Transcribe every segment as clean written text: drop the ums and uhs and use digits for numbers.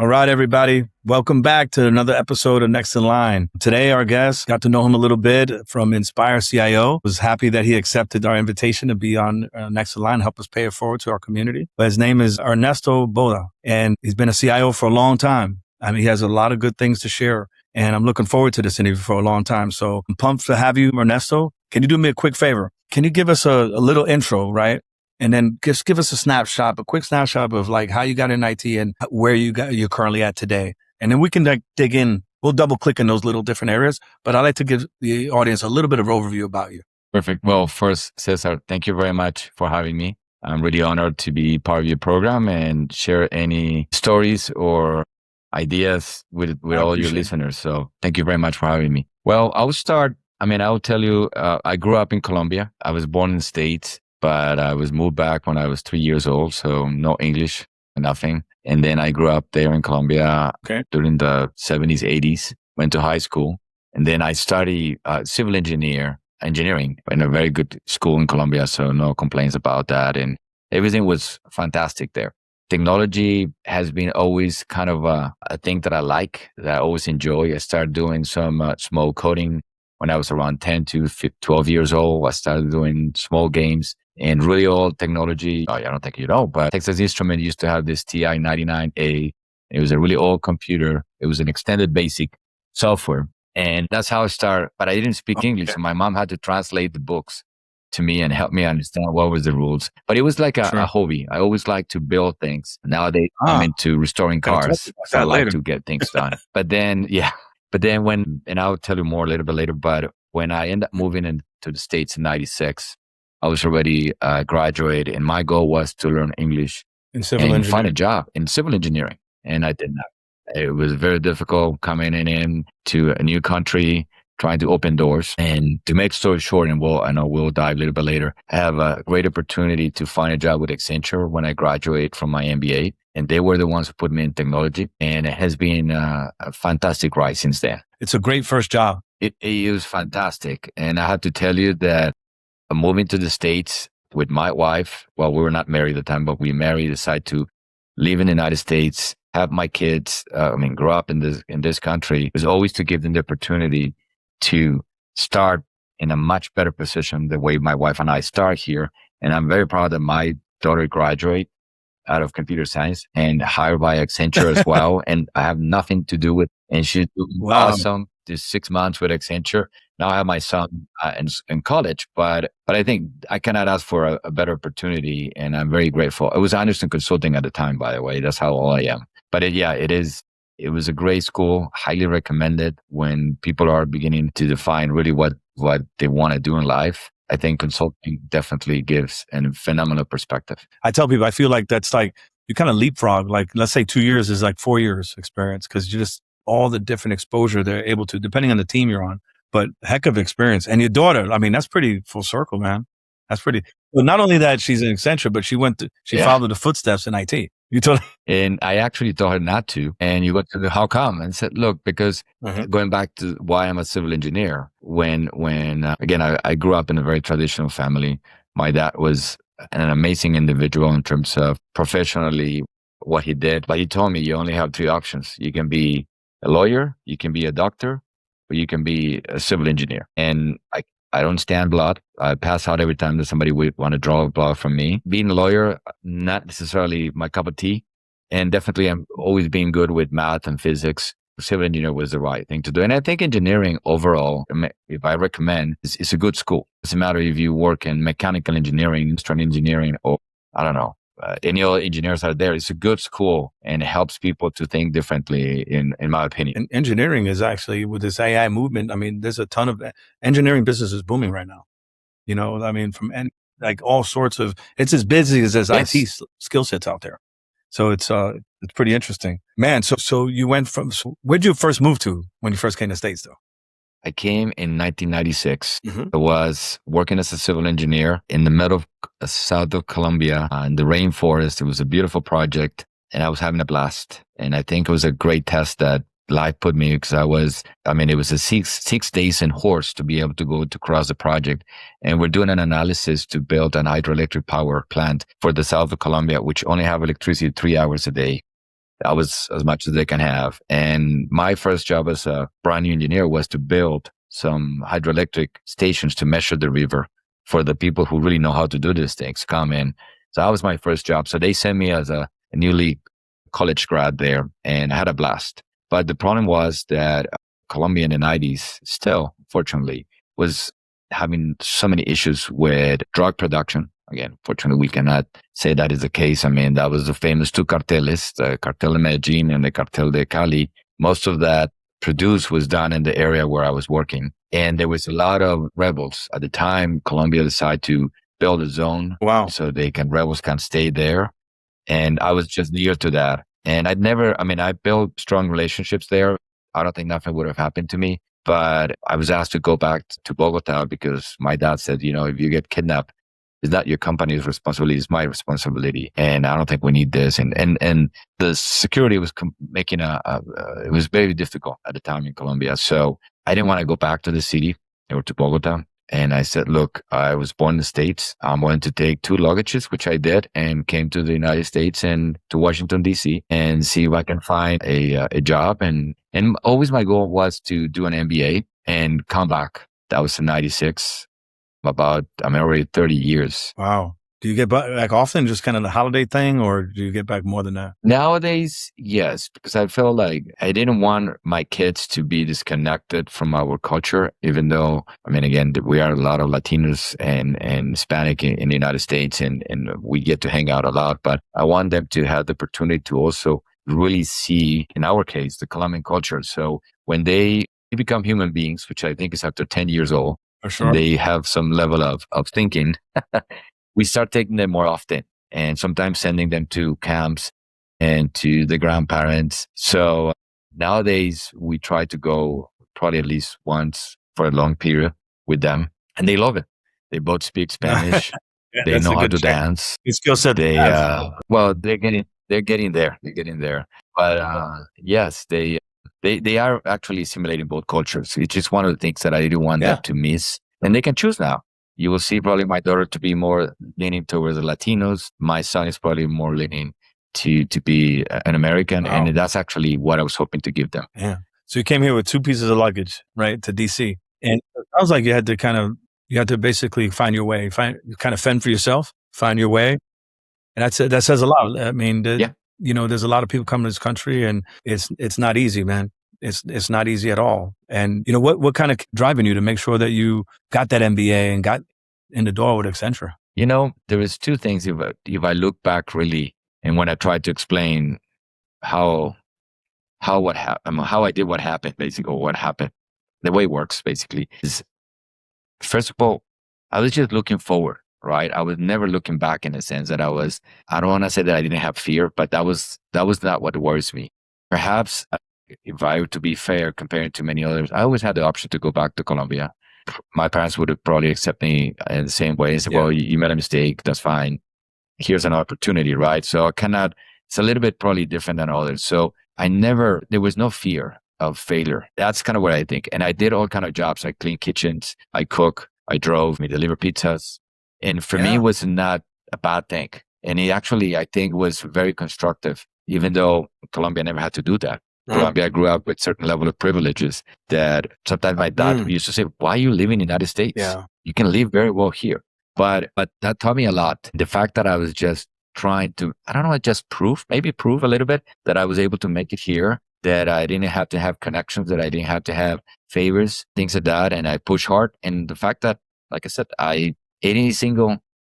All right, everybody. Welcome back to another episode of Next in Line. Today, our guest, got to know him a little bit from Inspire CIO. Was happy that he accepted our invitation to be on Next in Line, help us pay it forward to our community. But his name is Ernesto Boada, and he's been a CIO for a long time. I mean, he has a lot of good things to share, and I'm looking forward to this interview for a long time. So I'm pumped to have you, Ernesto. Can you do me a quick favor? Can you give us a little intro, right? And then just give us a quick snapshot of like how you got in IT and where you're currently at today. And then we can like dig in. We'll double click in those little different areas, but I'd like to give the audience a little bit of overview about you. Perfect. Well, first, Cesar, thank you very much for having me. I'm really honored to be part of your program and share any stories or ideas with all your listeners. So thank you very much for having me. Well, I'll tell you, I grew up in Colombia. I was born in the States, but I was moved back when I was 3 years old. So no English, nothing. And then I grew up there in Colombia during the 70s, 80s, went to high school. And then I studied civil engineering in a very good school in Colombia. So no complaints about that. And everything was fantastic there. Technology has been always kind of a thing that I like, that I always enjoy. I started doing some small coding when I was around 10 to 12 years old. I started doing small games and really old technology. I don't think you know, but Texas Instruments used to have this TI-99A. It was a really old computer. It was an extended basic software. And that's how I started. But I didn't speak English. So my mom had to translate the books to me and help me understand what was the rules. But it was like a hobby. I always like to build things. Nowadays, I'm into restoring cars. So I like to get things done. But then and I'll tell you more a little bit later, but when I ended up moving into the States in 96, I was already graduated, and my goal was to learn English and find a job in civil engineering. And I did not. It was very difficult coming in to a new country, trying to open doors. And to make story short, and I know we'll dive a little bit later, I have a great opportunity to find a job with Accenture when I graduate from my MBA. And they were the ones who put me in technology. And it has been a fantastic ride since then. It's a great first job. It was fantastic. And I have to tell you that moving to the States with my wife, well, we were not married at the time, but we decided to live in the United States, have my kids, grow up in this country, was always to give them the opportunity to start in a much better position the way my wife and I start here. And I'm very proud that my daughter graduated out of computer science and hired by Accenture as well. And I have nothing to do with, and she's doing awesome. This 6 months with Accenture. Now I have my son in college, but I think I cannot ask for a better opportunity, and I'm very grateful. It was Anderson Consulting at the time, by the way. That's how old I am. But it was a great school, highly recommended when people are beginning to define really what they want to do in life. I think consulting definitely gives a phenomenal perspective. I tell people, I feel like that's like, you kind of leapfrog. Like, let's say 2 years is like 4 years experience, because you just, all the different exposure they're able to, depending on the team you're on, but heck of experience. And your daughter, that's pretty full circle, man. That's pretty, well, not only that she's an Accenture, but she followed the footsteps in IT. And I actually told her not to. And you go to how come? And said, look, because going back to why I'm a civil engineer, when again, I grew up in a very traditional family. My dad was an amazing individual in terms of professionally what he did. But he told me you only have 3 options. You can be a lawyer, you can be a doctor, or you can be a civil engineer. And I don't stand blood. I pass out every time that somebody would want to draw blood from me. Being a lawyer, not necessarily my cup of tea. And definitely I'm always being good with math and physics. Civil engineer was the right thing to do. And I think engineering overall, if I recommend, it's a good school. It doesn't matter if you work in mechanical engineering, instrument engineering, or I don't know, any other engineers out there. It's a good school and it helps people to think differently, in my opinion. And engineering is actually, with this AI movement, there's a ton of engineering business is booming right now. From like all sorts of, it's as busy as IT skill sets out there. So it's pretty interesting, man. So you went where'd you first move to when you first came to the States though? I came in 1996. I was working as a civil engineer in the middle of south of Colombia in the rainforest. It was a beautiful project and I was having a blast. And I think it was a great test that life put me, because it was a six days in horse to be able to go to cross the project. And we're doing an analysis to build an hydroelectric power plant for the south of Colombia, which only have electricity 3 hours a day. That was as much as they can have. And my first job as a brand new engineer was to build some hydroelectric stations to measure the river for the people who really know how to do these things come in. So that was my first job. So they sent me as a newly college grad there, and I had a blast. But the problem was that Colombia in the 90s still, fortunately, was having so many issues with drug production. Again, fortunately, we cannot say that is the case. I mean, that was the famous two carteles, the cartel de Medellin and the cartel de Cali. Most of that produce was done in the area where I was working. And there was a lot of rebels. At the time, Colombia decided to build a zone. Wow. So rebels can stay there. And I was just near to that. And I built strong relationships there. I don't think nothing would have happened to me, but I was asked to go back to Bogota because my dad said, if you get kidnapped, it's not your company's responsibility, it's my responsibility. And I don't think we need this. And the security was making it was very difficult at the time in Colombia. So I didn't want to go back to the city or to Bogota. And I said, look, I was born in the States. I'm going to take 2 luggages, which I did, and came to the United States and to Washington, D.C. and see if I can find a job. And always my goal was to do an MBA and come back. That was in 96. I'm already 30 years. Wow. Do you get back often, just kind of the holiday thing, or do you get back more than that? Nowadays, yes, because I felt like I didn't want my kids to be disconnected from our culture, even though, again, we are a lot of Latinos and Hispanic in the United States, and we get to hang out a lot. But I want them to have the opportunity to also really see, in our case, the Colombian culture. So when they become human beings, which I think is after 10 years old, for sure, and they have some level of thinking, we start taking them more often and sometimes sending them to camps and to the grandparents. So nowadays we try to go probably at least once for a long period with them, and they love it. They both speak Spanish. Yeah, they know how to dance. Good skill set. They're getting there. They're getting there. But yes, they are actually assimilating both cultures. It's just one of the things that I didn't want them to miss, and they can choose now. You will see probably my daughter to be more leaning towards the Latinos. My son is probably more leaning to be an American. Wow. And that's actually what I was hoping to give them. Yeah. So you came here with 2 pieces of luggage, right, to DC. And it sounds like you had to basically find your way, kind of fend for yourself, find your way. And that says a lot. I mean, there's a lot of people coming to this country, and it's not easy, man. It's not easy at all. And what kind of driving you to make sure that you got that MBA and got in the door with Accenture? There is 2 things. If I look back really, and when I try to explain how I did what happened, basically, or what happened, the way it works basically is, first of all, I was just looking forward, right? I was never looking back, in a sense that I don't want to say that I didn't have fear, but that was not what worries me. Perhaps, if I were to be fair compared to many others, I always had the option to go back to Colombia. My parents would have probably accepted me in the same way and said, well, you made a mistake. That's fine. Here's an opportunity, right? So it's a little bit probably different than others. So there was no fear of failure. That's kind of what I think. And I did all kind of jobs. I clean kitchens, I cook, I drove, I deliver pizzas. And for me, it was not a bad thing. And it actually, I think, was very constructive, even though Colombia never had to do that. Colombia, I grew up with certain level of privileges that sometimes my dad used to say, why are you living in the United States? Yeah. You can live very well here. But that taught me a lot. The fact that I was just trying to, prove a little bit that I was able to make it here, that I didn't have to have connections, that I didn't have to have favors, things like that. And I push hard. And the fact that, like I said,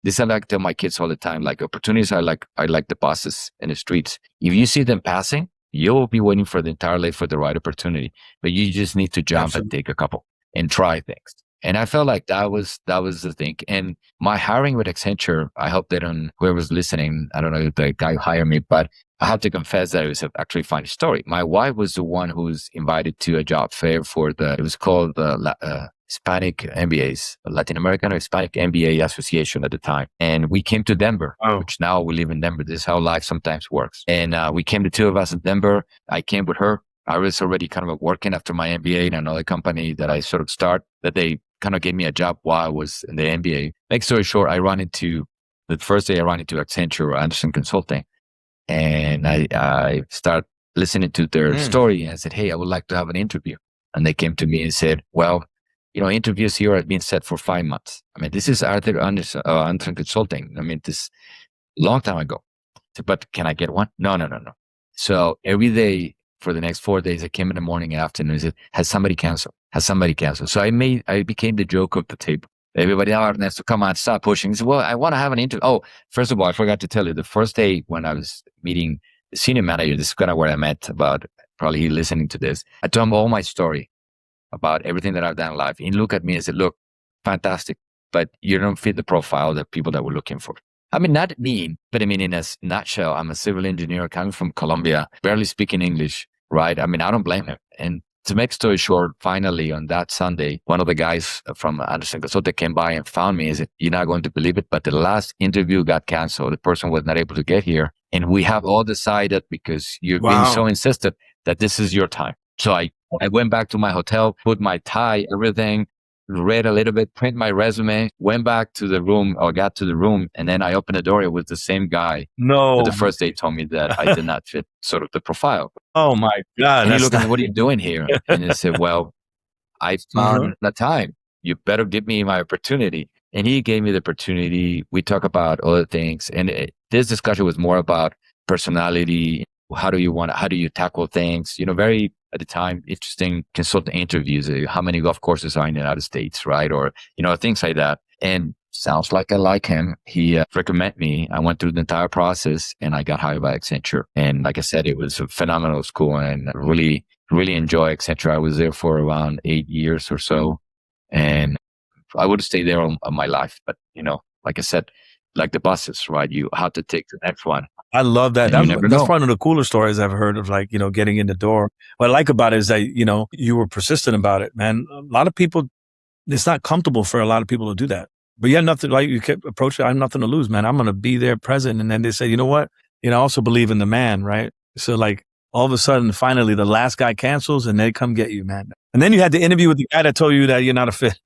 this I like to tell my kids all the time, like opportunities I like the buses in the streets. If you see them passing, you'll be waiting for the entire life for the right opportunity, but you just need to jump and take a couple and try things. And I felt like that was the thing. And my hiring with Accenture, I hope that whoever's listening, I don't know if the guy who hired me, but I have to confess that it was actually a funny story. My wife was the one who was invited to a job fair it was called the Hispanic MBAs, Latin American or Hispanic MBA Association at the time. And we came to Denver, which now we live in Denver. This is how life sometimes works. And we came, the 2 of us in Denver. I came with her. I was already kind of working after my MBA in another company that I sort of that they kind of gave me a job while I was in the MBA. Make story short, the first day I ran into Accenture or Anderson Consulting. and I start listening to their story, and I said, hey, I would like to have an interview. And they came to me and said, well, interviews here have been set for 5 months. I mean, this is Arthur Anderson Consulting. I mean, this long time ago. I said, but can I get one? No, no, no, no. So every day for the next 4 days, I came in the morning and afternoon and said, has somebody canceled? Has somebody canceled? So I became the joke of the table. Everybody, oh, Ernesto, come on, stop pushing. He said, well, I want to have an interview. Oh, first of all, I forgot to tell you, the first day when I was meeting the senior manager, this is kind of where I met about, probably he listening to this. I told him all my story about everything that I've done in life. He looked at me and said, look, fantastic, but you don't fit the profile of the people that we're looking for. I mean, not mean, but I mean, in a nutshell, I'm a civil engineer coming from Colombia, barely speaking English, right? I mean, I don't blame him. And to make story short, finally on that Sunday, one of the guys from Anderson Consulting came by and found me and said, you're not going to believe it, but the last interview got canceled. The person was not able to get here. And we have all decided, because you've been so insistent, that this is your time. So I went back to my hotel, put my tie, everything, read a little bit, print my resume, went back to the room, or got to the room, and then I opened the door. It was the same guy. No. The first day told me that I did not fit sort of the profile. Oh my God. And he looked at me, what are you doing here? And he said, well, I found the time. You better give me my opportunity. And he gave me the opportunity. We talk about other things. And this discussion was more about personality. How do you tackle things? Very, at the time, interesting consultant interviews. How many golf courses are in the United States, right? Or, things like that. And sounds like I like him. He recommended me. I went through the entire process and I got hired by Accenture. And like I said, it was a phenomenal school and really, really enjoy Accenture. I was there for around 8 years or so. And I would stay there all my life. But, like I said, like the buses, right? You have to take the next one. I love that. That's one of the cooler stories I've heard of, like, getting in the door. What I like about it is that, you were persistent about it, man. A lot of people, it's not comfortable for a lot of people to do that. But you had nothing, like you kept approaching, I have nothing to lose, man. I'm going to be there present. And then they say, you know what? I also believe in the man, right? So like all of a sudden, finally, the last guy cancels and they come get you, man. And then you had the interview with the guy that told you that you're not a fit.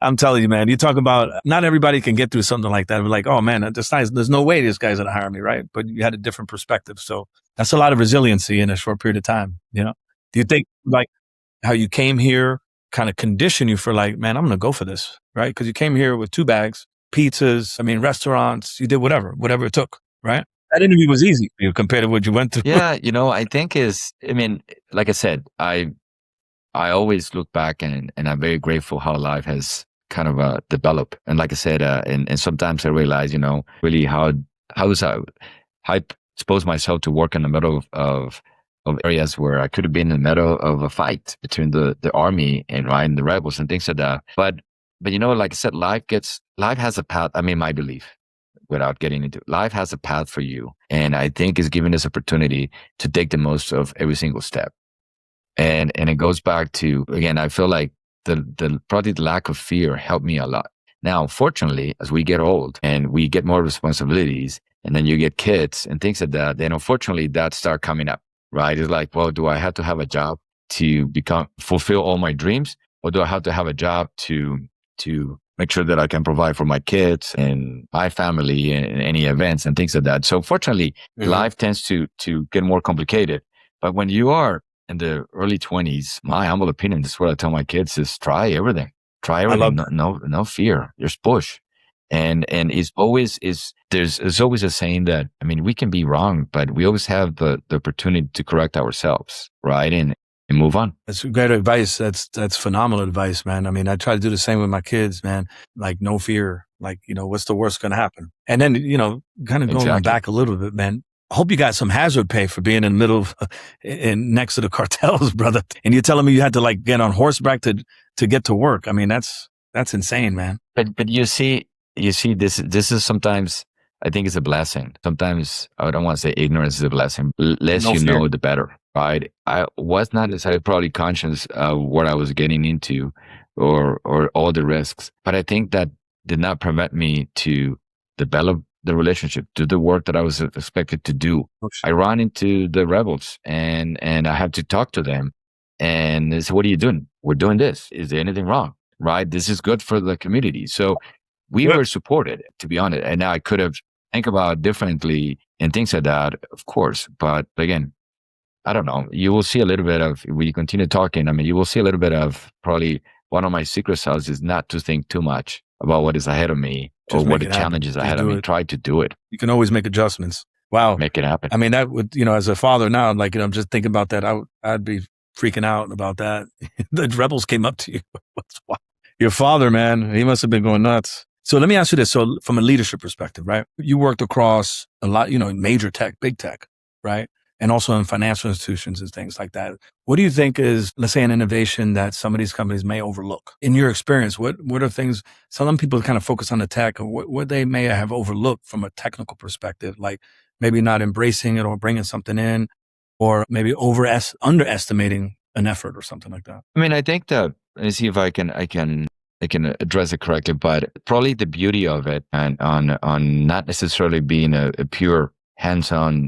I'm telling you, man, you talk about not everybody can get through something like that. We're like, oh man, there's no way this guy's going to hire me, right? But you had a different perspective. So that's a lot of resiliency in a short period of time, Do you think like how you came here kind of conditioned you for like, man, I'm going to go for this, right? Because you came here with 2 bags, pizzas, restaurants, you did whatever it took, right? That interview was easy for you compared to what you went through. Yeah, I think like I said, I always look back and I'm very grateful how life has kind of developed. And like I said, and sometimes I realize, really how I expose myself to work in the middle of areas where I could have been in the middle of a fight between the army and the rebels and things like that. But like I said, life has a path. My belief, without getting into it, life has a path for you. And I think it's giving us opportunity to take the most of every single step. And it goes back to, again, I feel like probably the lack of fear helped me a lot. Now, fortunately, as we get old and we get more responsibilities and then you get kids and things like that, then unfortunately that start coming up, right? It's like, well, do I have to have a job to fulfill all my dreams? Or do I have to have a job to make sure that I can provide for my kids and my family and any events and things like that? So fortunately, life tends to get more complicated. But when you are in the early 20s, my humble opinion, this is what I tell my kids, is try everything. Try everything. No fear. Just push. And there's always a saying that, we can be wrong, but we always have the opportunity to correct ourselves, right? And move on. That's great advice. That's phenomenal advice, man. I try to do the same with my kids, man. Like no fear. Like, what's the worst going to happen? And then, kind of going back a little bit, man. I hope you got some hazard pay for being in the middle of, next to the cartels, brother. And you're telling me you had to like get on horseback to get to work. That's insane, man. But you see, this is sometimes, I think it's a blessing. Sometimes I don't want to say ignorance is a blessing. Less you know, the better, right? I was not necessarily probably conscious of what I was getting into or all the risks, but I think that did not prevent me to develop the relationship, do the work that I was expected to do. I ran into the rebels and I had to talk to them. And they said, what are you doing? We're doing this. Is there anything wrong? Right? This is good for the community. So we were supported, to be honest. And I could have think about it differently and things like that, of course. But again, I don't know. You will see a little bit of, when you continue talking, I mean, you will see a little bit of probably one of my secret sauce is not to think too much about what is ahead of me or Just what make the it happen. challenges Just ahead of do me. it. Try to do it. You can always make adjustments. Wow. Make it happen. I mean, that would, as a father now, like, I'm just thinking about that. I'd be freaking out about that. The rebels came up to you. Your father, man, he must have been going nuts. So let me ask you this. So from a leadership perspective, right? You worked across a lot, major tech, big tech, right? And also in financial institutions and things like that. What do you think is, let's say, an innovation that some of these companies may overlook? In your experience, what are things, some people kind of focus on the tech, or what they may have overlooked from a technical perspective, like maybe not embracing it or bringing something in, or maybe underestimating an effort or something like that? I mean, I think that, let me see if I can address it correctly, but probably the beauty of it and on not necessarily being a pure hands-on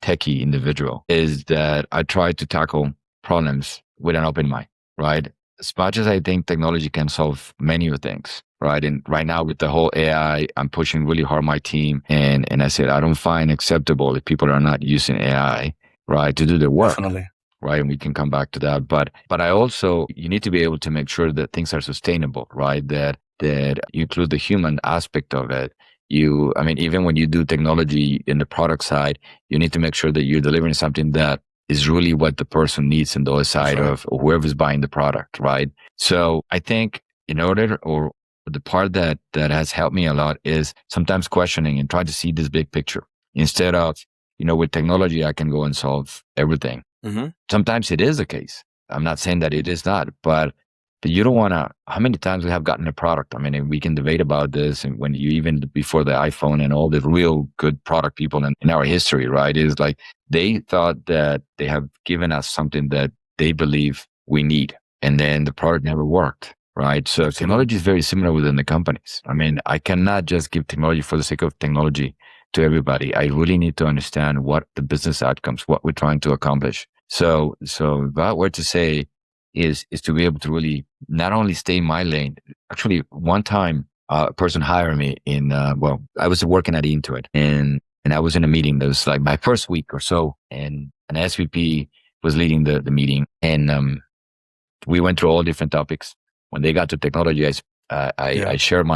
techie individual is that I try to tackle problems with an open mind, right? As much as I think technology can solve many of things, right? And right now with the whole AI, I'm pushing really hard my team. And I said, I don't find acceptable if people are not using AI, right, to do their work. Definitely. Right. And we can come back to that. But I also, you need to be able to make sure that things are sustainable, right? That you include the human aspect of it. I mean, even when you do technology in the product side, you need to make sure that you're delivering something that is really what the person needs on the other side of whoever's buying the product, right? So I think or the part that has helped me a lot is sometimes questioning and try to see this big picture instead of, with technology, I can go and solve everything. Mm-hmm. Sometimes it is the case. I'm not saying that it is not, but you don't want to, how many times we have gotten a product? I mean, we can debate about this. And when you, even before the iPhone and all the real good product people in our history, right, is like they thought that they have given us something that they believe we need. And then the product never worked, right? So technology is very similar within the companies. I mean, I cannot just give technology for the sake of technology to everybody. I really need to understand what the business outcomes, what we're trying to accomplish. So if I were to say is to be able to really not only stay in my lane. Actually, one time a person hired me I was working at Intuit and I was in a meeting that was like my first week or so, and an SVP was leading the meeting, and we went through all different topics. When they got to technology, I shared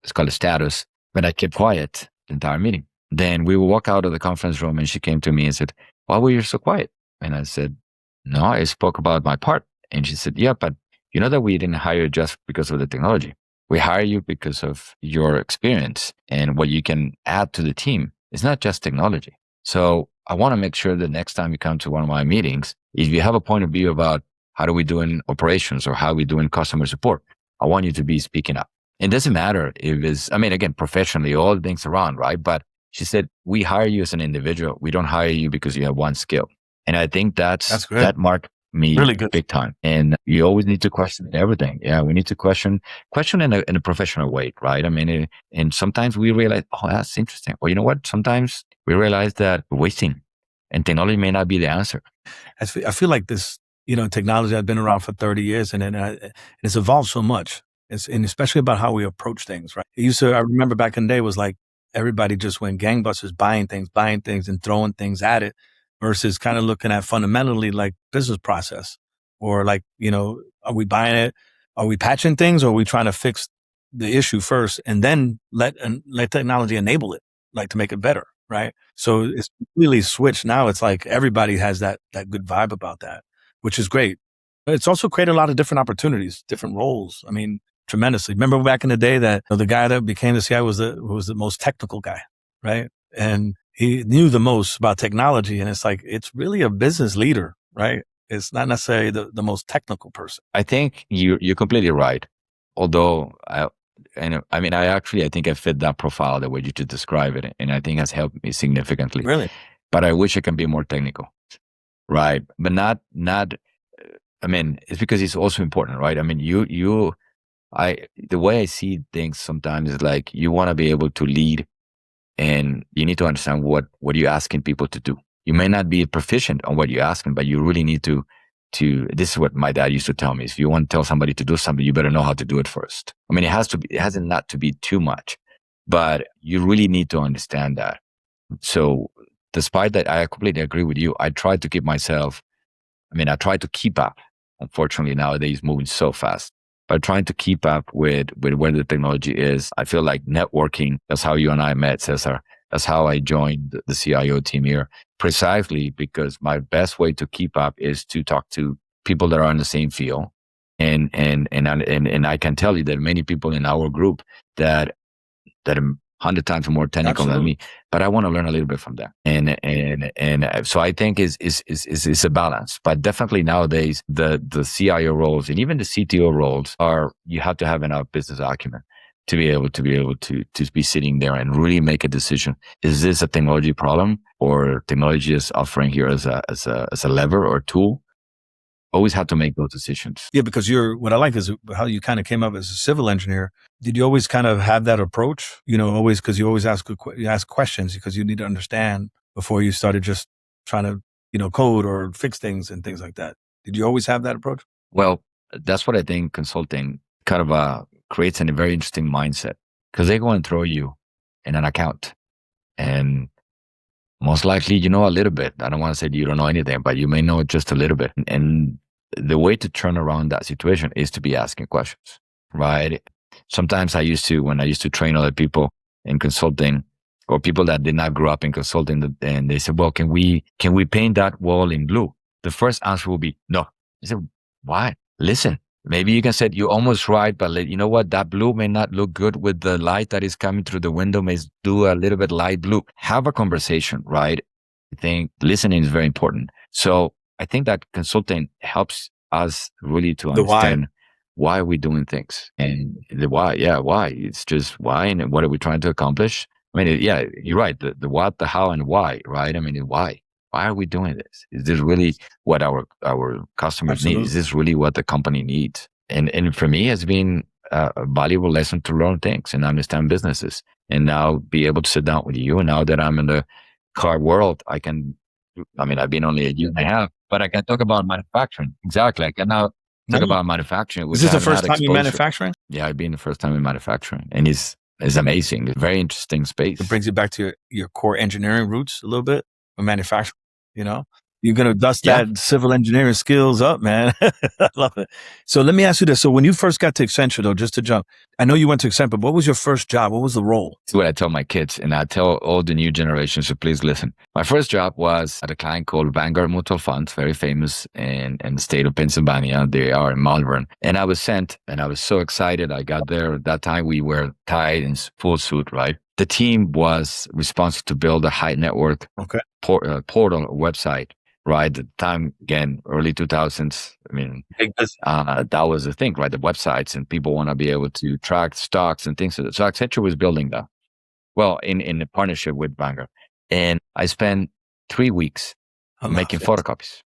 it's called a status, but I kept quiet the entire meeting. Then we would walk out of the conference room and she came to me and said, "Why were you so quiet?" And I said, "No, I spoke about my part." And she said, "Yeah, but you know that we didn't hire you just because of the technology. We hire you because of your experience and what you can add to the team. It's not just technology. So I want to make sure that next time you come to one of my meetings, if you have a point of view about how do we do in operations or how we do in customer support, I want you to be speaking up. It doesn't matter if it's, I mean, again, professionally, all the things around, right? But she said, we hire you as an individual. We don't hire you because you have one skill." And I think that marked me really good, big time. And you always need to question everything. Yeah, we need to question in a professional way, right? I mean, and sometimes we realize, oh, that's interesting. Or you know what? Sometimes we realize that we're wasting, and technology may not be the answer. I feel like this, technology has been around for 30 years, and it's evolved so much. And especially about how we approach things, right? I remember back in the day, it was like everybody just went gangbusters, buying things and throwing things at it, versus kind of looking at fundamentally like business process, or like, are we buying it? Are we patching things, or are we trying to fix the issue first and then let technology enable it, like to make it better, right? So it's completely switched now. It's like everybody has that good vibe about that, which is great. But it's also created a lot of different opportunities, different roles. I mean, tremendously. Remember back in the day that the guy that became the CIO was the most technical guy, right? And he knew the most about technology. And it's like, it's really a business leader, right? It's not necessarily the most technical person. I think you're completely right. Although I think I fit that profile the way you just describe it. And I think has helped me significantly. Really? But I wish I can be more technical. Right. But not, I mean, it's because it's also important, right? I mean, the way I see things sometimes is like, you want to be able to lead, and you need to understand what you're asking people to do. You may not be proficient on what you're asking, but you really need to, this is what my dad used to tell me. If you want to tell somebody to do something, you better know how to do it first. I mean, it hasn't not to be too much, but you really need to understand that. So despite that, I completely agree with you. I try to keep myself, I try to keep up. Unfortunately, nowadays moving so fast. But trying to keep up with where the technology is. I feel like networking, that's how you and I met, Cesar. That's how I joined the CIO team here. Precisely because my best way to keep up is to talk to people that are in the same field. And I can tell you that many people in our group that are 100 times more technical than me, but I want to learn a little bit from them. And so I think is a balance. But definitely nowadays the CIO roles and even the CTO roles are, you have to have enough business acumen to be able to be sitting there and really make a decision. Is this a technology problem, or technology is offering here as a lever or tool? Always have to make those decisions. Yeah, because what I like is how you kind of came up as a civil engineer. Did you always kind of have that approach? Always, because you always ask questions because you need to understand before you started just trying to, code or fix things and things like that. Did you always have that approach? Well, that's what I think consulting kind of creates a very interesting mindset, because they go and throw you in an account, and most likely you know a little bit. I don't want to say you don't know anything, but you may know just a little bit. And the way to turn around that situation is to be asking questions, right? Sometimes when I used to train other people in consulting, or people that did not grow up in consulting, and they said, well, can we paint that wall in blue? The first answer will be no. I said, why? Listen, maybe you can say you're almost right, but you know what? That blue may not look good with the light that is coming through the window. May do a little bit light blue. Have a conversation, right? I think listening is very important. So I think that consulting helps us really to understand why are we doing things, and the why. Yeah, why? It's just why, and what are we trying to accomplish? Yeah, you're right. The what, the how, and why, right? Why? Why are we doing this? Is this really what our customers need? Is this really what the company needs? And for me, it's been a valuable lesson to learn things and understand businesses, and now be able to sit down with you. And now that I'm in the car world, I've been only a year and a half, but I can talk about manufacturing. Exactly. I can now talk about manufacturing. Is this the first time in manufacturing? Yeah, I've been the first time in manufacturing, and it's amazing. It's a very interesting space. It brings you back to your core engineering roots a little bit, or manufacturing. You're going to dust that civil engineering skills up, man. I love it. So let me ask you this. So when you first got to Accenture, though, just to jump, I know you went to Accenture, but what was your first job? What was the role? It's what I tell my kids, and I tell all the new generations, so please listen. My first job was at a client called Vanguard Mutual Funds, very famous in the state of Pennsylvania. They are in Malvern. And I was sent, and I was so excited. I got there. At that time, we were tied in full suit, right? The team was responsible to build a high network portal website. Right, at the time, again, early 2000s. That was the thing, right? The websites, and people want to be able to track stocks and things. So Accenture was building that. Well, in a partnership with Vanguard, and I spent 3 weeks making photocopies.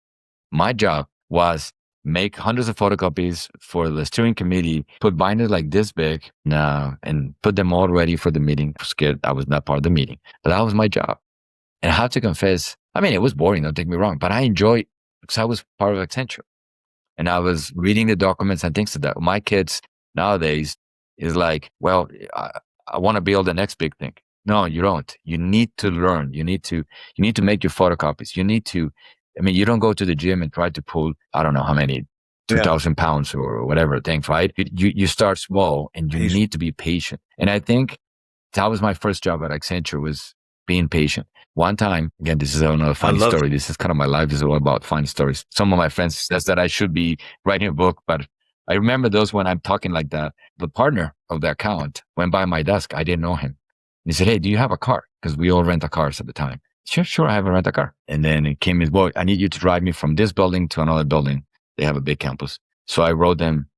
My job was make hundreds of photocopies for the steering committee, put binders like this big, and put them all ready for the meeting. I was scared I was not part of the meeting, but that was my job. And I have to confess, it was boring, don't take me wrong, but I enjoyed, because I was part of Accenture. And I was reading the documents and things like that. My kids nowadays is like, well, I want to build the next big thing. No, you don't. You need to learn. You need to make your photocopies. You need to, you don't go to the gym and try to pull, I don't know how many, 2,000 pounds or whatever things, right? You start small, and you need to be patient. And I think that was my first job at Accenture, was being patient. One time, again, this is another funny story. This is kind of my life. This is all about funny stories. Some of my friends says that I should be writing a book, but I remember those when I'm talking like that. The partner of the account went by my desk. I didn't know him. And he said, hey, do you have a car? Because we all rent a cars at the time. Sure, I have a rent a car. And then it came in, well, I need you to drive me from this building to another building. They have a big campus. So I wrote him,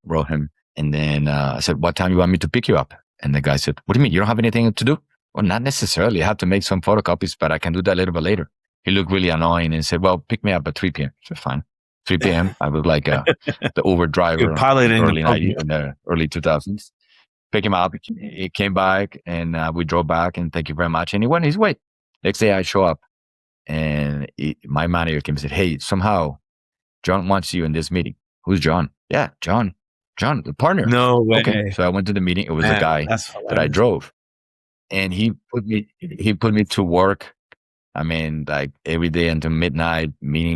and then I said, what time you want me to pick you up? And the guy said, what do you mean? You don't have anything to do? Well, not necessarily. I have to make some photocopies, but I can do that a little bit later. He looked really annoying and said, well, pick me up at 3 p.m. So fine. 3 p.m. I was like the Uber driver in the early 2000s. Pick him up. He came back, and we drove back, and thank you very much. And he went his way. Next day I show up, and my manager came and said, hey, somehow John wants you in this meeting. Who's John? Yeah, John, the partner. No way. Okay. So I went to the meeting. It was the guy that I drove. And he put me to work I mean, like every day until midnight,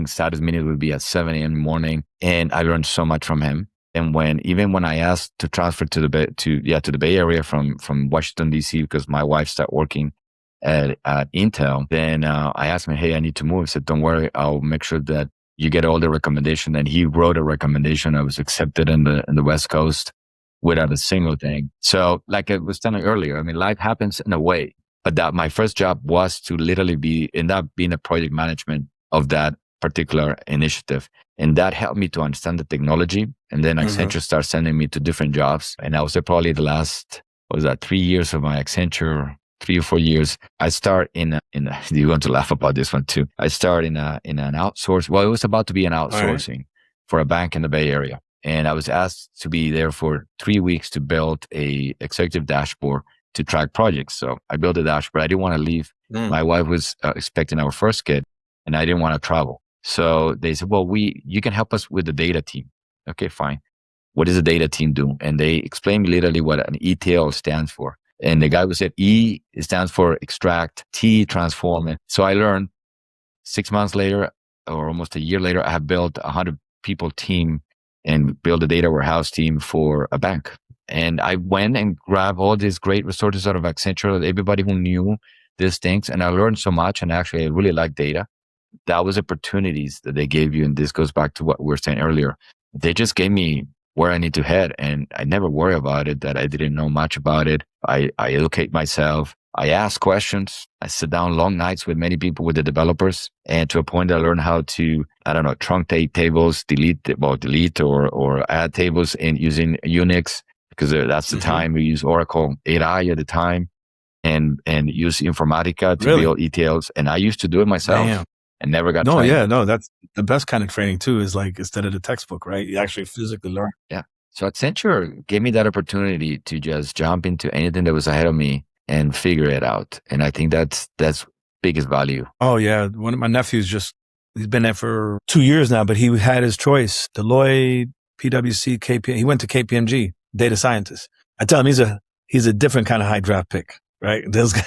status meetings would be at 7 a.m. in the morning. And I learned so much from him. And even when I asked to transfer to the Bay Area from Washington, D.C., because my wife started working at Intel, then I asked him, hey, I need to move. He said, don't worry, I'll make sure that you get all the recommendation. And he wrote a recommendation. I was accepted in the West Coast without a single thing. So like I was telling earlier, I mean, life happens in a way, but that my first job was to literally end up being a project management of that particular initiative. And that helped me to understand the technology. And then Accenture started sending me to different jobs. And I was there probably the last, 3 years of my Accenture, 3 or 4 years. I start in you're going to laugh about this one too. I start in an outsource. Well, it was about to be an outsourcing for a bank in the Bay Area. And I was asked to be there for 3 weeks to build a executive dashboard to track projects. So I built a dashboard. I didn't want to leave. My wife was expecting our first kid and I didn't want to travel. So they said, well, you can help us with the data team. Okay, fine. What does the data team do? And they explained literally what an ETL stands for. And the guy who said E, it stands for extract, T, transform. And so I learned 6 months later, or almost a year later, I have built a 100 people team and build a data warehouse team for a bank. And I went and grabbed all these great resources out of Accenture, everybody who knew these things. And I learned so much. And actually, I really like data. That was opportunities that they gave you. And this goes back to what we were saying earlier. They just gave me where I need to head. And I never worry about it, that I didn't know much about it. I educate myself. I ask questions. I sit down long nights with many people, with the developers, and to a point I learned how to, truncate tables, delete or add tables in using Unix, because that's the time we use Oracle 8i at the time, and use Informatica to build ETLs. And I used to do it myself. Damn. And never got trained. That's the best kind of training too, is like instead of the textbook, right? You actually physically learn. Yeah. So Accenture gave me that opportunity to just jump into anything that was ahead of me and figure it out. And I think that's biggest value. Oh yeah. One of my nephews he's been there for 2 years now, but he had his choice. Deloitte, PwC, KPMG. He went to KPMG, data scientist. I tell him he's a different kind of high draft pick, right? This guy,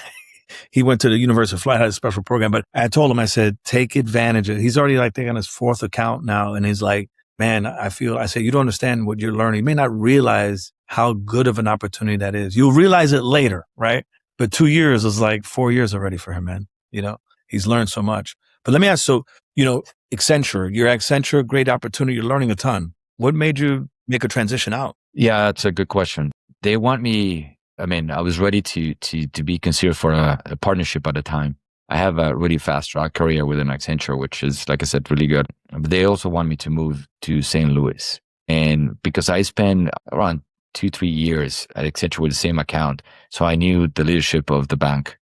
he went to the University of Flight, had a special program, but I told him, I said, take advantage of it. He's already like on his 4th account now. And he's like, man, I say, you don't understand what you're learning. You may not realize how good of an opportunity that is. You'll realize it later, right? But 2 years is like 4 years already for him, man. He's learned so much. But let me ask, Accenture, you're at Accenture, great opportunity. You're learning a ton. What made you make a transition out? Yeah, that's a good question. They want me, I was ready to be considered for a partnership at the time. I have a really fast track career within Accenture, which is, like I said, really good. But they also want me to move to St. Louis. And because I spent around 2-3 years at Accenture with the same account, so I knew the leadership of the bank.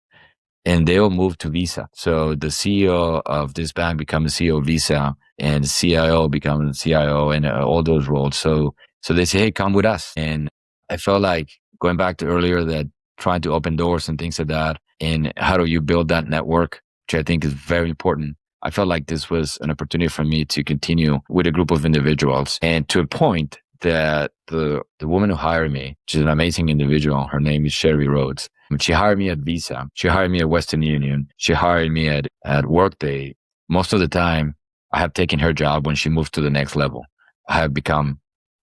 And they all moved to Visa. So the CEO of this bank becomes the CEO of Visa, and the CIO becomes the CIO, and all those roles. So they say, hey, come with us. And I felt like, going back to earlier, that trying to open doors and things like that, and how do you build that network, which I think is very important. I felt like this was an opportunity for me to continue with a group of individuals, and to a point that the woman who hired me, she's an amazing individual. Her name is Sherry Rhodes. She hired me at Visa. She hired me at Western Union. She hired me at Workday. Most of the time, I have taken her job when she moved to the next level. I have become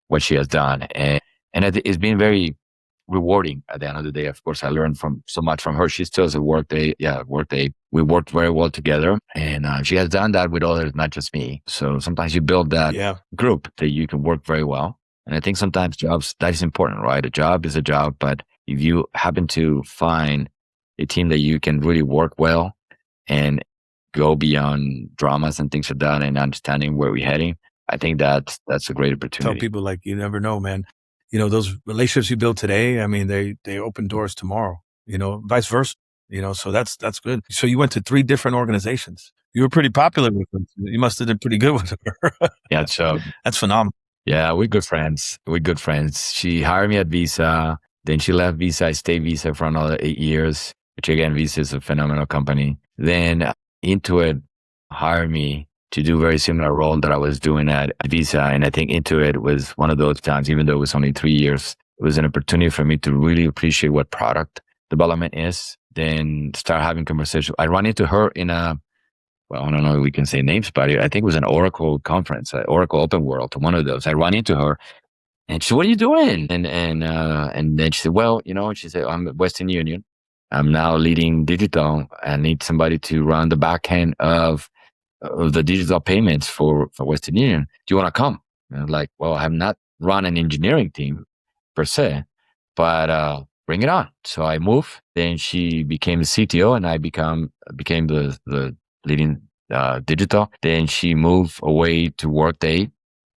what she has done. And it's been very rewarding at the end of the day. Of course, I learned so much from her. She still is at Workday. Yeah, Workday. We worked very well together. And she has done that with others, not just me. So sometimes you build that group that you can work very well. And I think sometimes jobs, that is important, right? A job is a job, but if you happen to find a team that you can really work well and go beyond dramas and things like that, and understanding where we're heading, I think that's a great opportunity. Tell people, like, you never know, man. Those relationships you build today, they open doors tomorrow, vice versa, so that's good. So you went to 3 different organizations. You were pretty popular with them. You must have done pretty good with her. Yeah. So that's phenomenal. Yeah, we're good friends. She hired me at Visa. Then she left Visa. I stayed Visa for another 8 years, which again, Visa is a phenomenal company. Then Intuit hired me to do a very similar role that I was doing at Visa. And I think Intuit was one of those times, even though it was only 3 years, it was an opportunity for me to really appreciate what product development is. then start having conversation. I run into her in well, I don't know if we can say names, but I think it was an Oracle conference, Oracle Open World, one of those. I run into her and she said, "What are you doing?" And then she said, "Well, she said, I'm at Western Union. I'm now leading digital. I need somebody to run the back end of the digital payments for Western Union. Do you want to come?" And I'm like, "Well, I have not run an engineering team per se, but bring it on." So I moved. Then she became the CTO, and I became the leading digital. Then she moved away to Workday,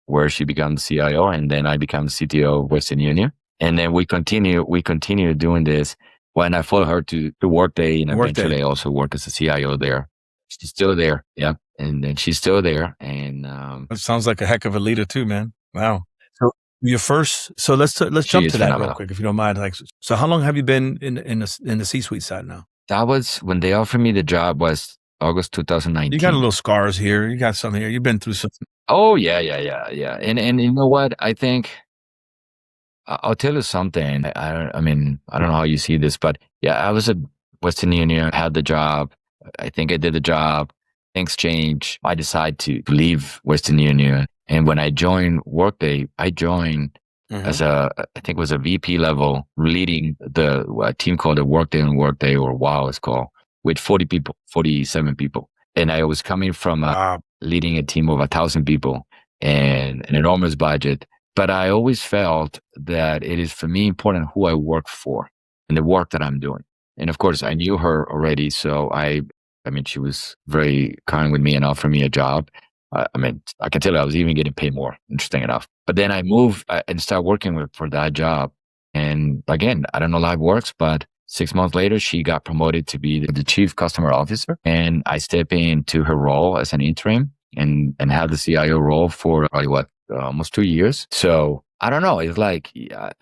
where she became the CIO, and then I became the CTO of Western Union. And then we continue doing this. When I followed her to Workday, and eventually I also work as a CIO there. She's still there. Yeah. And then she's still there. And that sounds like a heck of a leader too, man. Wow. So let's jump to that real quick, if you don't mind. Like, so how long have you been in the C-suite side now? That was when they offered me the job, was August 2019. You got a little scars here. You got some here. You've been through something. Oh yeah. And you know what? I think I'll tell you something. I mean, I don't know how you see this, but yeah, I was at Western Union, had the job. I think I did the job. Things changed. I decided to leave Western Union. And when I joined Workday, I joined as I think it was a VP level, leading a team called the Workday, or WOW it's called, with 47 people. And I was coming from leading a team of 1,000 people and an enormous budget. But I always felt that it is for me important who I work for and the work that I'm doing. And of course, I knew her already. So I mean, she was very kind with me and offered me a job. I mean, I can tell you I was even getting paid more, interesting enough. But then I moved and started working for that job. And again, I don't know how it works, but 6 months later, she got promoted to be the chief customer officer. And I stepped into her role as an interim and had the CIO role for probably almost 2 years. So I don't know. It's like,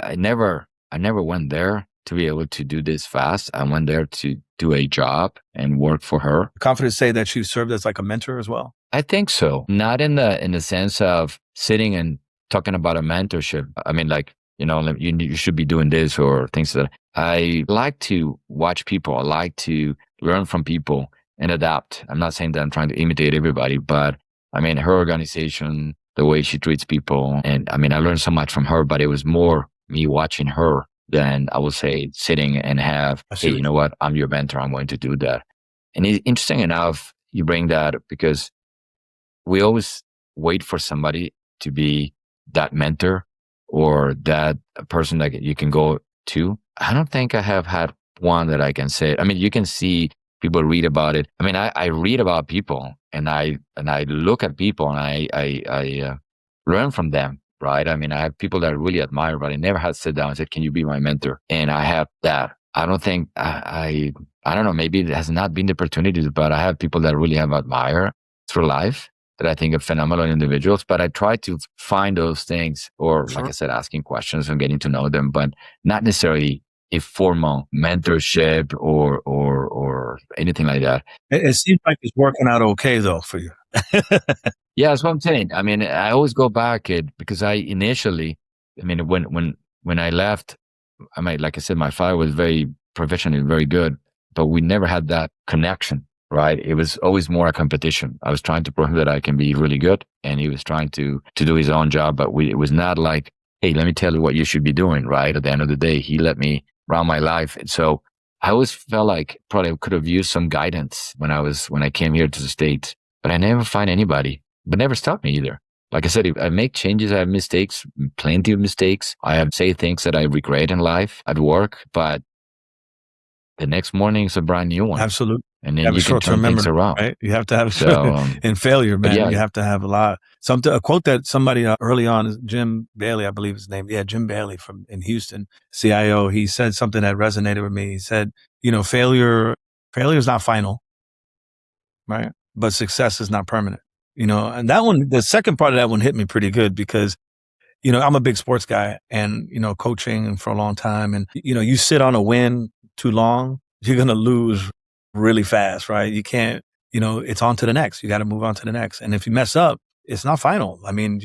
I never went there to be able to do this fast. I went there to do a job and work for her. Confident to say that she served as like a mentor as well? I think so. Not in the sense of sitting and talking about a mentorship. I mean, like, you should be doing this or things like that. I like to watch people. I like to learn from people and adapt. I'm not saying that I'm trying to imitate everybody, but I mean, her organization, the way she treats people. And I mean, I learned so much from her, but it was more me watching her than I would say sitting and have, hey, you know what? I'm your mentor. I'm going to do that. And it's interesting enough, you bring that because we always wait for somebody to be that mentor or that person that you can go to. I don't think I have had one that I can say. I mean, you can see people read about it. I mean, I read about people and I look at people and I learn from them, right? I mean, I have people that I really admire, but I never had sit down and said, "Can you be my mentor?" And I have that. I don't think I don't know, maybe it has not been the opportunities, but I have people that I really have admired through life that I think are phenomenal individuals. But I try to find those things, or like I said, asking questions and getting to know them, but not necessarily a formal mentorship or anything like that. It seems like it's working out okay though for you. Yeah, that's what I'm saying. I mean, I always go back because I initially, I mean, when I left, I mean, like I said, my father was very professional, very good, but we never had that connection, right? It was always more a competition. I was trying to prove that I can be really good, and he was trying to do his own job, but it was not like, hey, let me tell you what you should be doing, right? At the end of the day, he let me run my life. And so I always felt like probably could have used some guidance when I came here to the States, but I never find anybody, but never stopped me either. Like I said, if I make changes, I have mistakes, plenty of mistakes. I have say things that I regret in life at work, but the next morning is a brand new one. Absolutely. And then you can turn things around. Right? You have to have in failure, man. You have to have a lot. A quote that somebody early on, Jim Bailey, I believe his name. Yeah, Jim Bailey in Houston, CIO. He said something that resonated with me. He said, failure is not final, right? But success is not permanent. And that one, the second part of that one hit me pretty good because, I'm a big sports guy and, coaching for a long time. And, you sit on a win too long, you're going to lose really fast, right? You can't, it's on to the next. You got to move on to the next. And if you mess up, it's not final. I mean,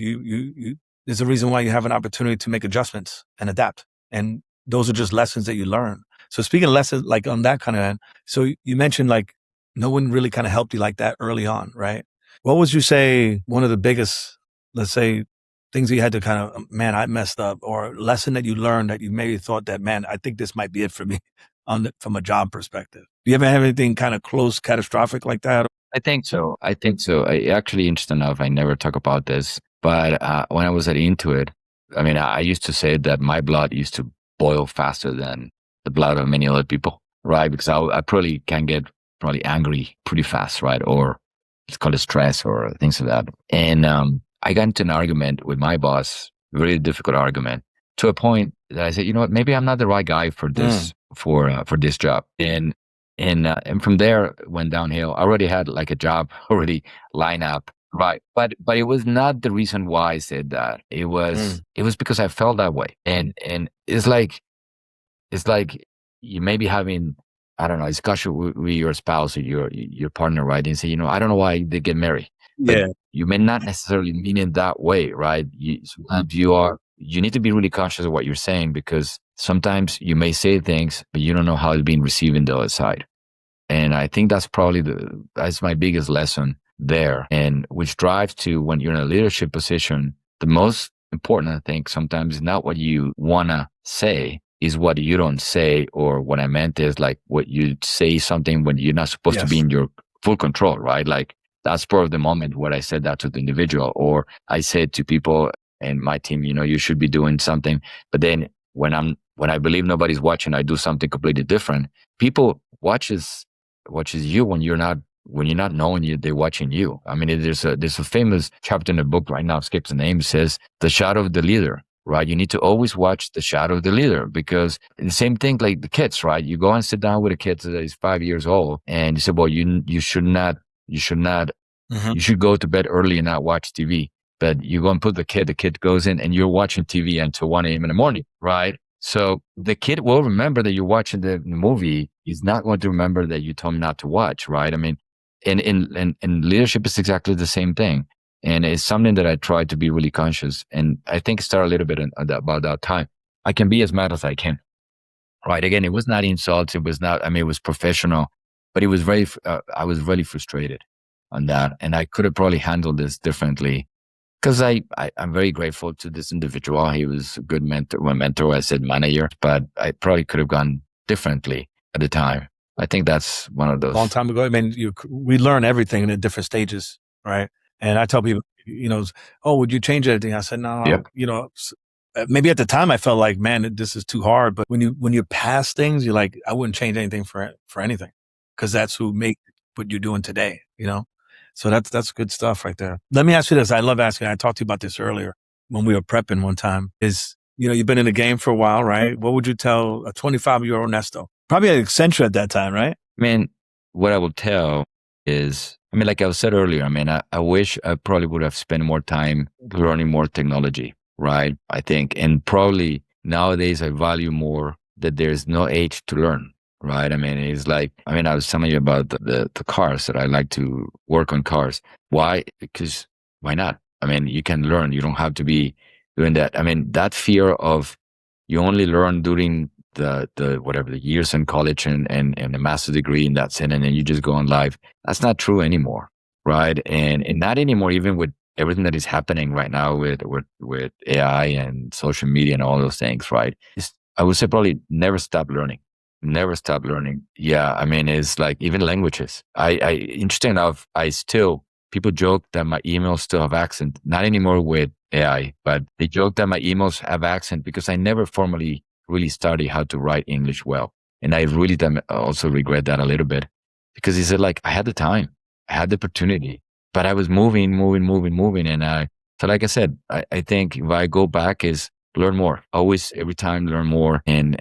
there's a reason why you have an opportunity to make adjustments and adapt. And those are just lessons that you learn. So speaking of lessons, like on that kind of end, so you mentioned like no one really kind of helped you like that early on, right? What would you say one of the biggest, let's say, things you had to kind of, man, I messed up, or lesson that you learned that you maybe thought that, man, I think this might be it for me from a job perspective? Do you ever have anything kind of close, catastrophic like that? I think so. I actually, interesting enough, I never talk about this, but when I was at Intuit, I mean, I used to say that my blood used to boil faster than the blood of many other people, right? Because I probably can get probably angry pretty fast, right? Or let's call it stress or things like that. And I got into an argument with my boss, very difficult argument, to a point that I said, you know what, maybe I'm not the right guy for this for this job. And from there it went downhill. I already had like a job already lined up, right? But it was not the reason why I said that. It was because I felt that way. And it's like you may be having, I don't know, a discussion with your spouse or your partner, right? And say, you know, I don't know why they get married. But you may not necessarily mean it that way, right? Sometimes you need to be really conscious of what you're saying, because sometimes you may say things, but you don't know how it's being received in the other side. And I think that's probably that's my biggest lesson there. And which drives to, when you're in a leadership position, the most important, I think, sometimes is not what you want to say, is what you don't say. Or what I meant is like what you say something when you're not supposed to be in your full control, right? Like that's spur of the moment what I said that to the individual, or I said to people and my team, you know, you should be doing something. But then when I believe nobody's watching, I do something completely different. People watches you when you're not knowing they're watching you. I mean, there's a famous chapter in the book right now, skips the name, says the shadow of the leader, right? You need to always watch the shadow of the leader, because the same thing like the kids, right? You go and sit down with a kid that is 5 years old and you say, well, you should not, you should go to bed early and not watch TV. But you go and put the kid goes in and you're watching TV until 1 a.m. in the morning, right? So the kid will remember that you're watching the movie. He's not going to remember that you told him not to watch, right? I mean, in leadership is exactly the same thing. And it's something that I try to be really conscious. And I think start a little bit about that time. I can be as mad as I can, right? Again, it was not insults. It was not, I mean, it was professional, but it was I was really frustrated on that. And I could have probably handled this differently. Because I'm very grateful to this individual. He was a good mentor, I said manager, but I probably could have gone differently at the time. I think that's one of those. A long time ago. I mean, we learn everything in different stages, right? And I tell people, you know, oh, would you change anything? I said, no, you know, maybe at the time I felt like, man, this is too hard. But when you're past things, you're like, I wouldn't change anything for anything, because that's who make what you're doing today, you know? So that's good stuff right there. Let me ask you this. I love asking. I talked to you about this earlier when we were prepping one time. Is, you know, you've been in the game for a while, right? What would you tell a 25-year-old Ernesto? Probably at Accenture at that time, right? Man, what I will tell is, I mean, like I said earlier, I mean, I wish I probably would have spent more time learning more technology, right? I think, and probably nowadays I value more that there's no age to learn. Right. I mean, it's like, I mean, I was telling you about the cars that I like to work on cars. Why? Because why not? I mean, you can learn. You don't have to be doing that. I mean, that fear of you only learn during the whatever the years in college and a master's degree and that's it, and then you just go on live. That's not true anymore. Right. And not anymore, even with everything that is happening right now with AI and social media and all those things. Right. I would say probably never stop learning. Never stop learning. Yeah. I mean, it's like even languages. Interesting enough, people joke that my emails still have accent. Not anymore with AI, but they joke that my emails have accent because I never formally really studied how to write English well. And I really also regret that a little bit, because he said, like, I had the time, I had the opportunity, but I was moving. And so like I said, I think if I go back is learn more. Always, every time, learn more. And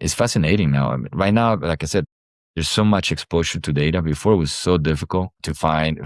it's fascinating now. I mean, right now, like I said, there's so much exposure to data. Before, it was so difficult to find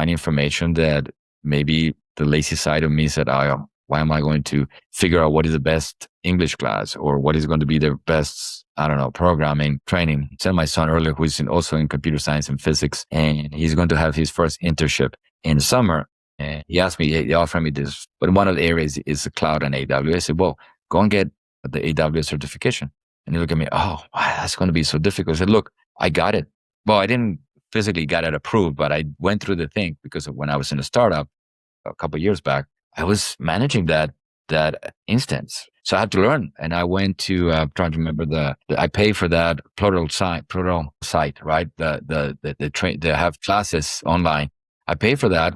information that maybe the lazy side of me said, why am I going to figure out what is the best English class or what is going to be the best, I don't know, programming training? I sent my son earlier, who's also in computer science and physics, and he's going to have his first internship in the summer. And he asked me, he offered me this, but one of the areas is the cloud and AWS. I said, well, go and get the AWS certification. And he looked at me, oh, wow, that's going to be so difficult. I said, look, I got it. Well, I didn't physically get it approved, but I went through the thing because of when I was in a startup a couple of years back, I was managing that instance. So I had to learn. And I went to, trying to remember I pay for that plural site, right? They have classes online. I pay for that,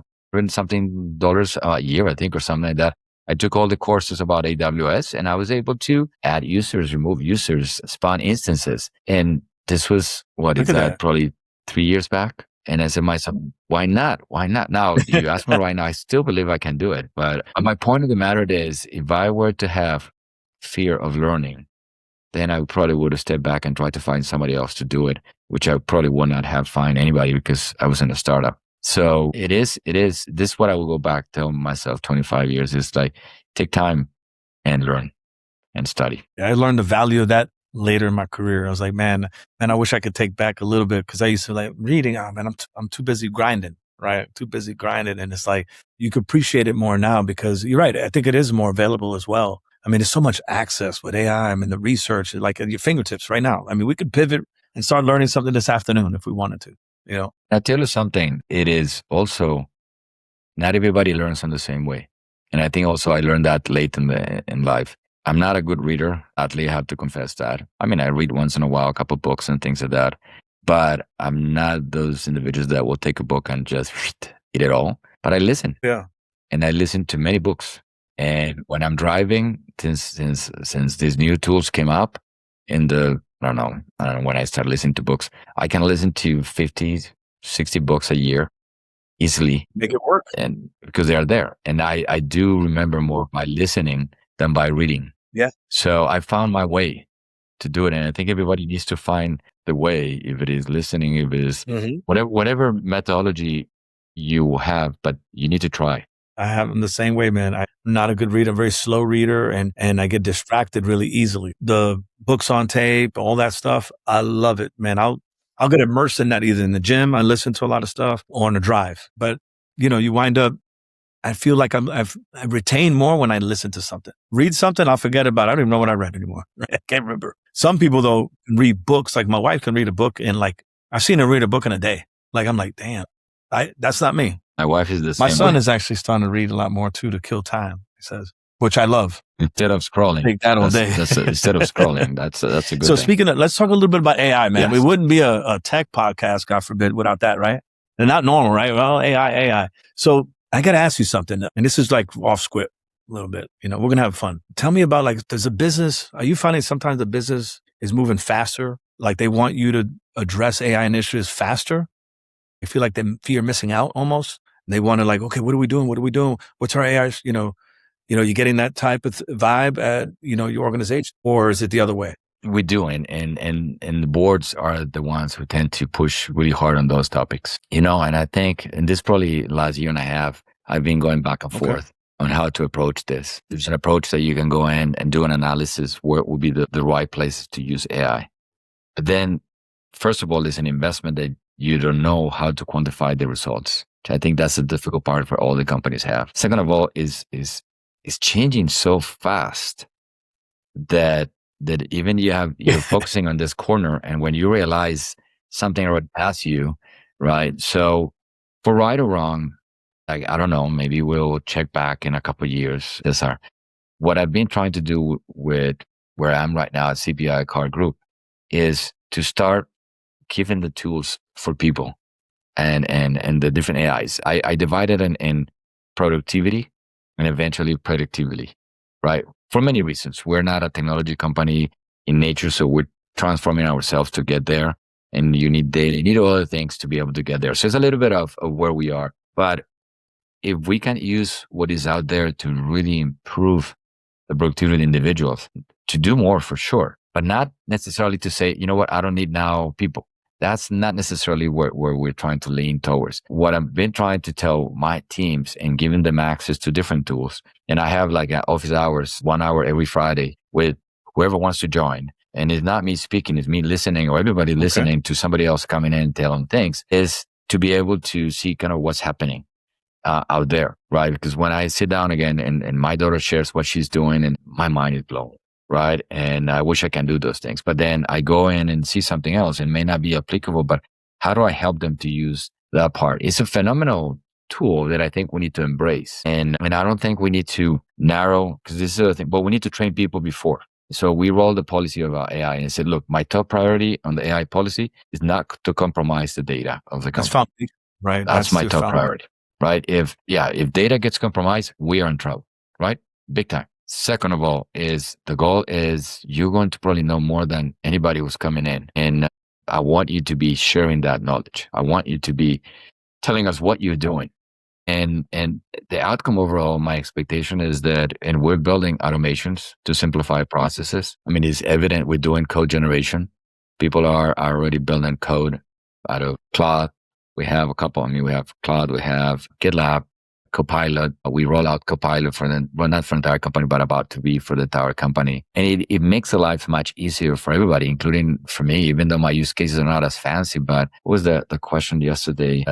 something dollars a year, I think, or something like that. I took all the courses about AWS and I was able to add users, remove users, spawn instances. And this was, what is that? Probably 3 years back. And I said to myself, why not? Why not? Now, you ask me right now, I still believe I can do it. But my point of the matter is, if I were to have fear of learning, then I probably would have stepped back and tried to find somebody else to do it, which I probably would not have find anybody because I was in a startup. So this is what I will go back, tell myself 25 years is like, take time and learn and study. I learned the value of that later in my career. I was like, man, I wish I could take back a little bit because I used to like reading. Oh man, I'm too busy grinding, right? Too busy grinding. And it's like, you could appreciate it more now because you're right. I think it is more available as well. I mean, there's so much access with AI. I mean, the research like at your fingertips right now. I mean, we could pivot and start learning something this afternoon if we wanted to, you know? I'll tell you something. It is also, not everybody learns in the same way. And I think also I learned that late in life. I'm not a good reader. Sadly, I have to confess that. I mean, I read once in a while, a couple of books and things like that. But I'm not those individuals that will take a book and just eat it all. But I listen. Yeah. And I listen to many books. And when I'm driving, since these new tools came up in I don't know when I started listening to books, I can listen to 50, 60 books a year easily. Make it work. And because they are there. And I do remember more by listening than by reading. Yeah. So I found my way to do it. And I think everybody needs to find the way, if it is listening, if it is whatever methodology you have, but you need to try. I have them the same way, man. I'm not a good reader, I'm a very slow reader, and I get distracted really easily. The books on tape, all that stuff, I love it, man. I'll get immersed in that either in the gym, I listen to a lot of stuff, or on a drive. But, you know, you wind up, I feel like I retain more when I listen to something. Read something, I'll forget about it. I don't even know what I read anymore. I can't remember. Some people, though, read books. Like my wife can read a book in I've seen her read a book in a day. Like, I'm like, damn, that's not me. My wife is the same. My son is actually starting to read a lot more too to kill time, he says, which I love. Instead of scrolling. Take that all day. Instead of scrolling. That's a good thing. Speaking of, let's talk a little bit about AI, man. Yes. We wouldn't be a tech podcast, God forbid, without that, right? They're not normal, right? Well, AI. So I got to ask you something, and this is like off script a little bit. You know, we're going to have fun. Tell me about are you finding sometimes the business is moving faster? Like they want you to address AI initiatives faster? I feel like they fear missing out almost. They want to okay, what are we doing? What's our AI? You're getting that type of vibe at, your organization, or is it the other way? We do. And the boards are the ones who tend to push really hard on those topics, and I think in this probably last year and a half, I've been going back and forth on how to approach this. There's an approach that you can go in and do an analysis where it would be the right places to use AI. But then, first of all, there's an investment that you don't know how to quantify the results. I think that's a difficult part for all the companies have. Second of all, is changing so fast that even you're focusing on this corner, and when you realize something already passed you, right? So for right or wrong, I don't know, maybe we'll check back in a couple of years. Cesar, what I've been trying to do with where I'm right now at CPI Card Group is to start giving the tools for people and the different AIs. I divided in productivity and eventually predictability, right? For many reasons. We're not a technology company in nature, so we're transforming ourselves to get there. And you need data, you need all other things to be able to get there. So it's a little bit of where we are. But if we can use what is out there to really improve the productivity of individuals, to do more for sure, but not necessarily to say, you know what, I don't need now people. That's not necessarily where we're trying to lean towards. What I've been trying to tell my teams and giving them access to different tools. And I have office hours, 1 hour every Friday with whoever wants to join. And it's not me speaking, it's me listening, or everybody listening to somebody else coming in and telling things, is to be able to see kind of what's happening out there, right? Because when I sit down again and my daughter shares what she's doing, and my mind is blown, right? And I wish I can do those things. But then I go in and see something else and may not be applicable, but how do I help them to use that part? It's a phenomenal tool that I think we need to embrace. And I don't think we need to narrow, because this is the thing, but we need to train people before. So we rolled the policy about AI and said, look, my top priority on the AI policy is not to compromise the data of the That's company. foundation, right? That's my top priority, right? If data gets compromised, we are in trouble, right? Big time. Second of all, is the goal is you're going to probably know more than anybody who's coming in. And I want you to be sharing that knowledge. I want you to be telling us what you're doing. And the outcome overall, my expectation is that, and we're building automations to simplify processes. I mean, it's evident we're doing code generation. People are already building code out of Claude. We have a couple. I mean, we have Claude, we have GitLab, Copilot. We roll out Copilot not for the entire company, but about to be for the entire company. And it makes the life much easier for everybody, including for me, even though my use cases are not as fancy. But what was the question yesterday?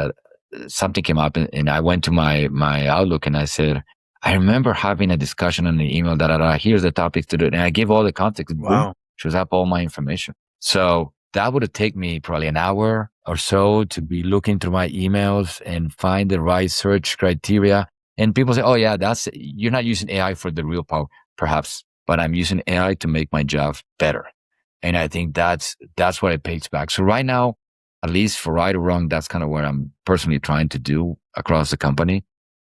Something came up and I went to my Outlook and I said, I remember having a discussion on the email, here's the topics to do. And I gave all the context. Wow. Boom, shows up all my information. So that would have taken me probably an hour or so to be looking through my emails and find the right search criteria. And people say, oh yeah, you're not using AI for the real power, perhaps, but I'm using AI to make my job better. And I think that's what it pays back. So right now, at least for right or wrong, that's kind of what I'm personally trying to do across the company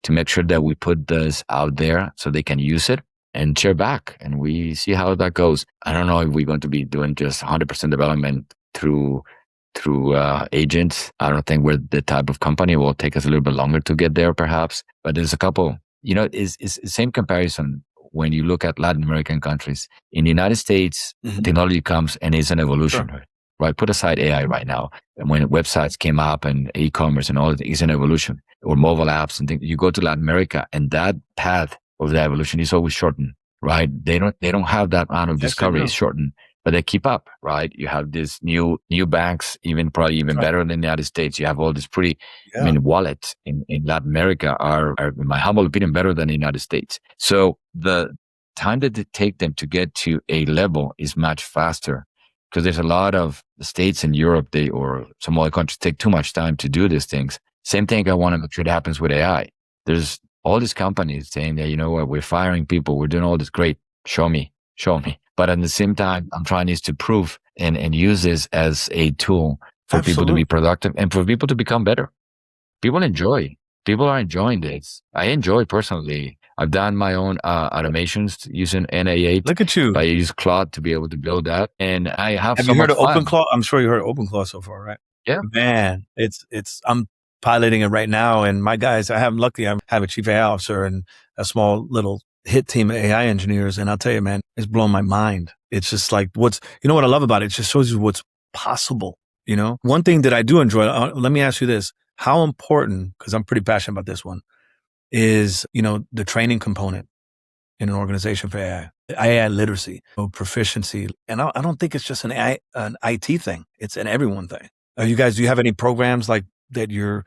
to make sure that we put this out there so they can use it and share back. And we see how that goes. I don't know if we're going to be doing just 100% development through agents. I don't think we're the type of company. It will take us a little bit longer to get there, perhaps. But there's a couple, it's the same comparison when you look at Latin American countries. In the United States, technology comes and is an evolution. Sure. Right? Put aside AI right now. And when websites came up and e-commerce and all that is an evolution, or mobile apps and things, you go to Latin America and that path of the evolution is always shortened, right? They don't have that amount of discovery. It's shortened, but they keep up, right? You have these new banks, probably even better than the United States. You have all these wallets in Latin America are, in my humble opinion, better than the United States. So the time that it take them to get to a level is much faster. Because there's a lot of states in Europe, or some other countries take too much time to do these things. Same thing I want to make sure it happens with AI. There's all these companies saying that, you know what, we're firing people, we're doing all this great, show me. But at the same time, I'm trying to prove and use this as a tool for people to be productive and for people to become better. People are enjoying this. I enjoy personally. I've done my own automations using NA8. Look at you. I use Claude to be able to build that. And I have you heard of OpenClaw? I'm sure you heard of OpenClaw so far, right? Yeah. Man, I'm piloting it right now. And my guys, I have a chief AI officer and a small little hit team of AI engineers. And I'll tell you, man, it's blown my mind. It's just like what I love about it? It just shows you what's possible. One thing that I do enjoy, let me ask you this. How important, because I'm pretty passionate about this one, is, the training component in an organization for AI literacy, proficiency. And I don't think it's just an IT thing. It's an everyone thing. Do you have any programs like that you're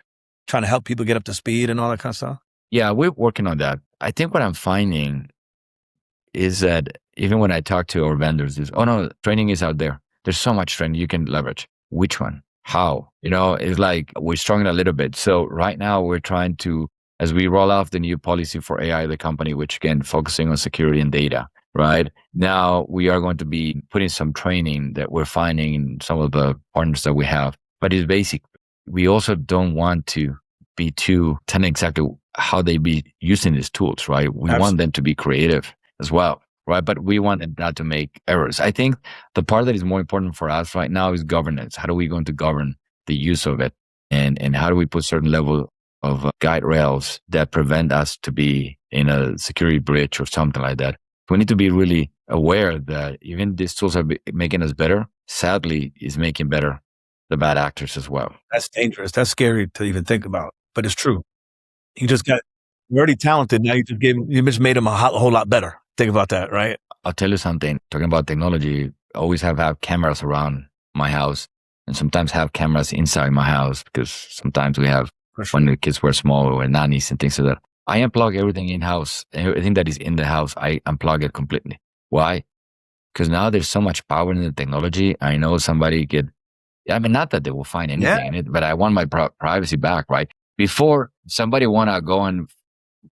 trying to help people get up to speed and all that kind of stuff? Yeah, we're working on that. I think what I'm finding is that even when I talk to our vendors training is out there. There's so much training you can leverage. Which one? How? It's like we're struggling a little bit. So right now we're trying to, as we roll out the new policy for AI, the company, which again, focusing on security and data, right? Now we are going to be putting some training that we're finding in some of the partners that we have, but it's basic. We also don't want to be too telling exactly how they be using these tools, right? We want them to be creative as well, right? But we want them not to make errors. I think the part that is more important for us right now is governance. How are we going to govern the use of it? And how do we put certain level of guide rails that prevent us to be in a security breach or something like that? We need to be really aware that even these tools are making us better. Sadly, is making better the bad actors as well. That's dangerous. That's scary to even think about, but it's true. You're already talented. Now you just made them a whole lot better. Think about that, right? I'll tell you something. Talking about technology, I always have cameras around my house, and sometimes have cameras inside my house because sometimes we have, when the kids were small, or nannies and things like that. I unplug everything in-house. Everything that is in the house, I unplug it completely. Why? because now there's so much power in the technology. I know somebody not that they will find anything in it, but I want my privacy back, right? Before somebody want to go and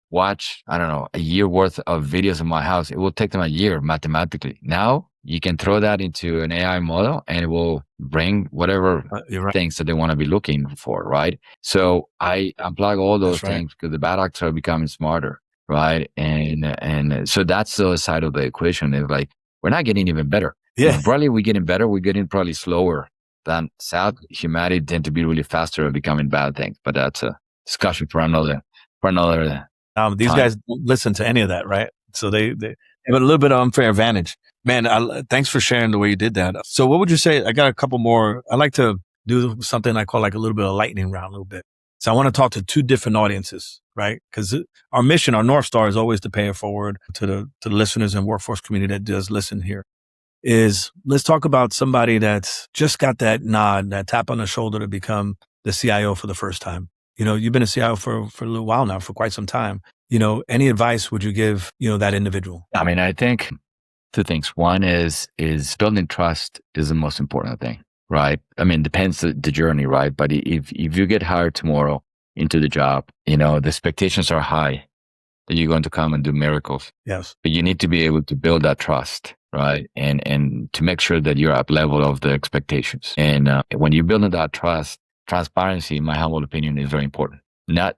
watch, I don't know, a year worth of videos in my house, it will take them a year mathematically. Now you can throw that into an AI model and it will bring whatever things that they want to be looking for, right? So I unplug all those things because the bad actors are becoming smarter, right? And so that's the other side of the equation. It's like, we're not getting even better. Yeah. Probably we're getting better. We're getting probably slower than South. Humanity tend to be really faster at becoming bad things, but that's a discussion for another these time. guys don't listen to any of that, right? So they have a little bit of unfair advantage. Man, thanks for sharing the way you did that. So what would you say? I got a couple more. I like to do something I call like a little bit of lightning round a little bit. So I want to talk to two different audiences, right? Because our mission, our North Star is always to pay it forward to the listeners and workforce community that does listen here. Let's talk about somebody that's just got that nod, that tap on the shoulder to become the CIO for the first time. You've been a CIO for a little while now, for quite some time. Any advice would you give, that individual? I mean, I think two things. One is building trust is the most important thing, right? I mean, depends the journey, right? But if you get hired tomorrow into the job, the expectations are high that you're going to come and do miracles. Yes. But you need to be able to build that trust, right? And to make sure that you're at level of the expectations. And when you're building that trust, transparency, in my humble opinion, is very important. Not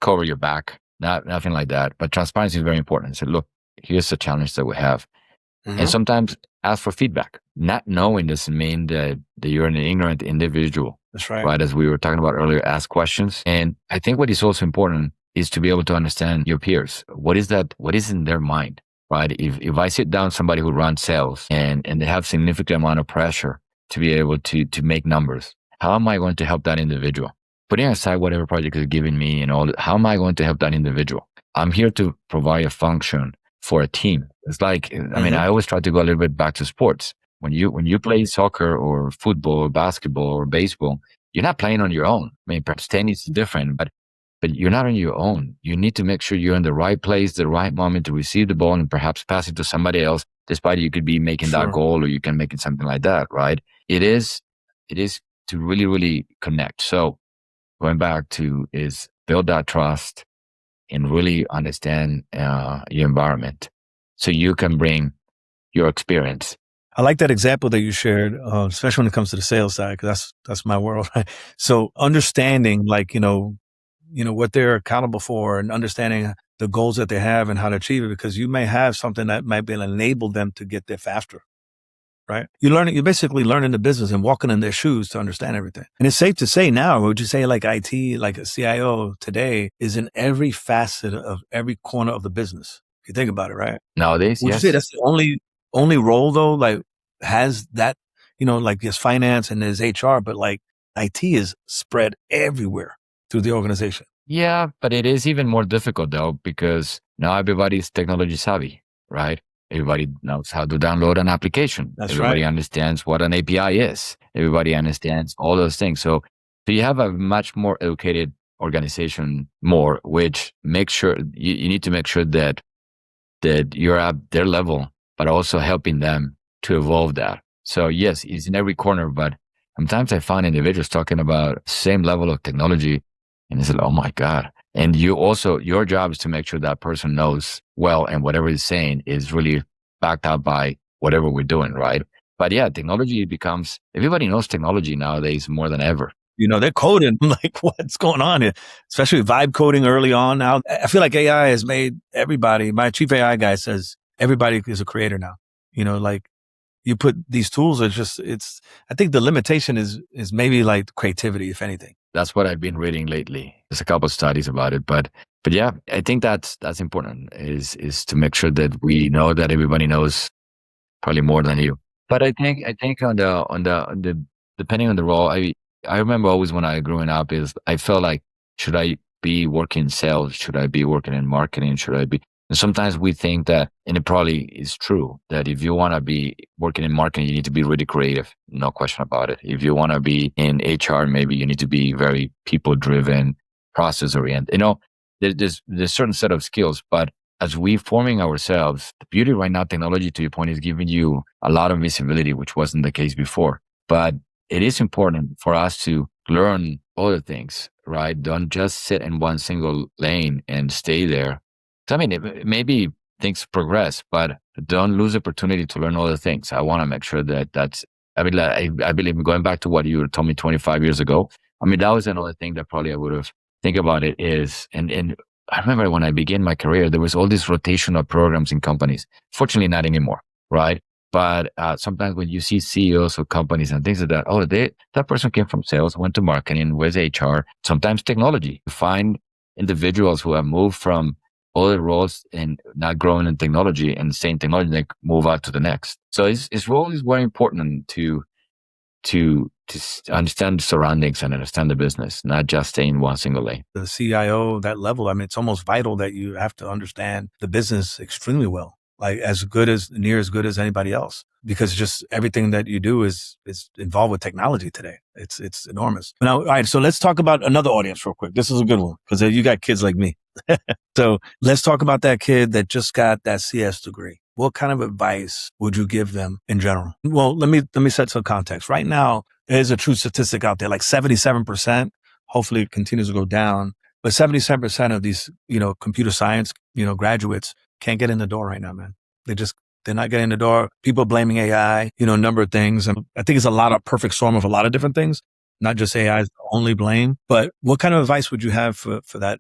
cover your back, nothing like that. But transparency is very important. So look, here's the challenge that we have. Mm-hmm. And sometimes ask for feedback. Not knowing doesn't mean that you're an ignorant individual. That's right. Right, as we were talking about earlier, ask questions. And I think what is also important is to be able to understand your peers. What is in their mind, right? If I sit down somebody who runs sales and they have significant amount of pressure to be able to make numbers, how am I going to help that individual? Putting aside whatever project is giving me and all, how am I going to help that individual? I'm here to provide a function for a team. It's like, I mean, I always try to go a little bit back to sports. When you play soccer or football or basketball or baseball, you're not playing on your own. I mean, perhaps tennis is different, but you're not on your own. You need to make sure you're in the right place, the right moment to receive the ball and perhaps pass it to somebody else, despite you could be making that goal or you can make it something like that, right? It is to really, really connect. So going back to is build that trust and really understand your environment so you can bring your experience. I like that example that you shared, especially when it comes to the sales side, because that's my world. Right? So understanding, like, what they're accountable for and understanding the goals that they have and how to achieve it, because you may have something that might be enable them to get there faster, right? You're basically learning the business and walking in their shoes to understand everything. And it's safe to say now, would you say like IT, like a CIO today is in every facet of every corner of the business? If you think about it, right? Nowadays, would you say that's the only role though, like has that, like there's finance and there's HR, but like IT is spread everywhere through the organization. Yeah, but it is even more difficult though, because now everybody's technology savvy, right? Everybody knows how to download an application. Everybody understands what an API is. Everybody understands all those things. So you have a much more educated organization which makes sure you need to make sure that you're at their level, but also helping them to evolve that. So yes, it's in every corner, but sometimes I find individuals talking about same level of technology and it's like, oh my God. And your job is to make sure that person knows well, and whatever he's saying is really backed up by whatever we're doing, right? But yeah, technology everybody knows technology nowadays more than ever. They're coding. I'm like, what's going on here? Especially vibe coding early on now. I feel like AI has made everybody, my chief AI guy says everybody is a creator now. Like you put these tools, I think the limitation is maybe like creativity, if anything. That's what I've been reading lately. There's a couple of studies about it, but yeah, I think that's important is to make sure that we know that everybody knows probably more than you. But I think on the depending on the role, I remember always when I growing up is I felt like, should I be working in sales? Should I be working in marketing? And sometimes we think that, and it probably is true, that if you want to be working in marketing, you need to be really creative. No question about it. If you want to be in HR, maybe you need to be very people driven, process oriented. There's a certain set of skills, but as we forming ourselves, the beauty right now, technology, to your point, is giving you a lot of visibility, which wasn't the case before. But it is important for us to learn other things, right? Don't just sit in one single lane and stay there. So, I mean, maybe things progress, but don't lose the opportunity to learn other things. I want to make sure that's, I mean, I believe going back to what you told me 25 years ago, I mean, that was another thing that probably I would have think about it is, and I remember when I began my career, there was all these rotational programs in companies. Fortunately, not anymore, right? But sometimes when you see CEOs of companies and things like that, oh, that person came from sales, went to marketing, was HR, sometimes technology. You find individuals who have moved from other roles and not growing in technology and staying in technology, they move out to the next. So it's role is very important to understand the surroundings and understand the business, not just stay in one single lane. The CIO, that level, I mean, it's almost vital that you have to understand the business extremely well, like near as good as anybody else, because just everything that you do is involved with technology today. It's enormous. Now, all right, so let's talk about another audience real quick. This is a good one because you got kids like me. So let's talk about that kid that just got that CS degree. What kind of advice would you give them in general? Well, let me set some context. Right now, there's a true statistic out there, like 77%. Hopefully it continues to go down, but 77% of these, computer science, graduates can't get in the door right now, man. They're not getting in the door. People blaming AI, a number of things. And I think it's a lot of perfect storm of a lot of different things, not just AI is the only blame. But what kind of advice would you have for that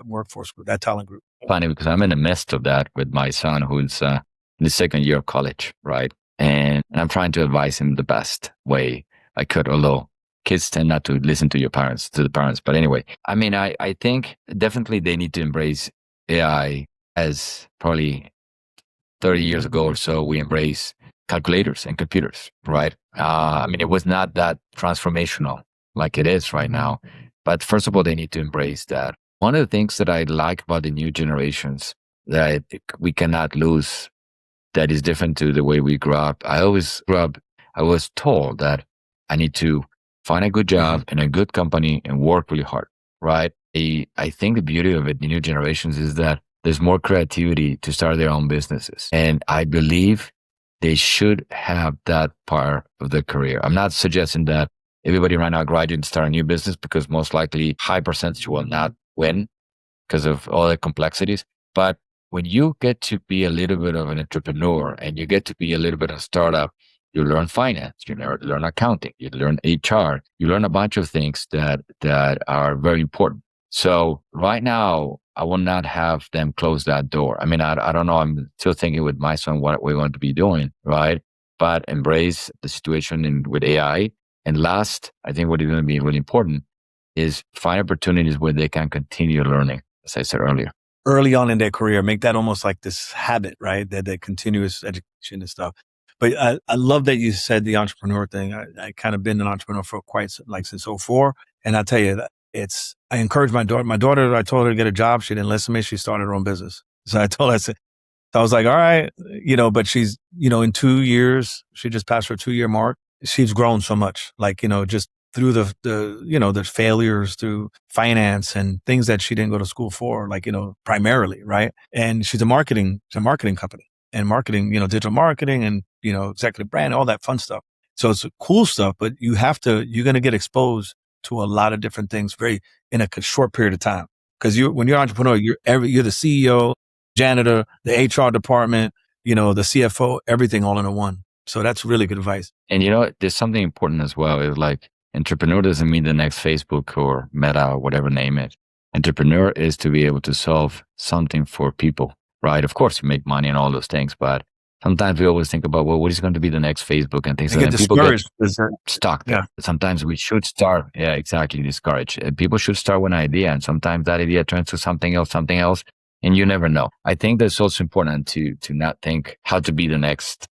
workforce group, that talent group? Funny because I'm in the midst of that with my son who's in the second year of college, right? And I'm trying to advise him the best way I could, although kids tend not to listen to the parents. But anyway, I mean, I think definitely they need to embrace AI as probably 30 years ago or so, we embrace calculators and computers, right? I mean, it was not that transformational like it is right now. But first of all, they need to embrace that. One of the things that I like about the new generations that we cannot lose that is different to the way we grew up. I was told that I need to find a good job in a good company and work really hard, right? I think the beauty of it, the new generations, is that there's more creativity to start their own businesses. And I believe they should have that part of their career. I'm not suggesting that everybody right now graduate and start a new business, because most likely high percentage will not win because of all the complexities. But when you get to be a little bit of an entrepreneur and you get to be a little bit of a startup, you learn finance, you learn accounting, you learn HR, you learn a bunch of things that are very important. So right now, I will not have them close that door. I mean, I don't know. I'm still thinking with my son what we're going to be doing, right? But embrace the situation with AI. And last, I think what is going to be really important is find opportunities where they can continue learning, as I said earlier. Early on in their career, make that almost like this habit, right? That continuous education and stuff. But I love that you said the entrepreneur thing. I kind of been an entrepreneur for since 2004. And I tell you, I encourage my daughter. My daughter, I told her to get a job. She didn't listen to me. She started her own business. So I told her, so I was like, all right, but she's, in 2 years, she just passed her 2-year mark. She's grown so much, just through the failures through finance and things that she didn't go to school for, primarily, right? And she's a marketing company and marketing, digital marketing and, executive brand, all that fun stuff. So it's cool stuff, but you're going to get exposed to a lot of different things in a short period of time. Because when you're an entrepreneur, you're the CEO, janitor, the HR department, the CFO, everything all in one. So that's really good advice. And there's something important as well. Is like entrepreneur doesn't mean the next Facebook or Meta or whatever name it. Entrepreneur is to be able to solve something for people, right? Of course, you make money and all those things, but sometimes we always think about, what is going to be the next Facebook and things like that. People get stuck there. Yeah. Sometimes we should start, exactly, discouraged. People should start with an idea, and sometimes that idea turns to something else, and you never know. I think that's also important to not think how to be the next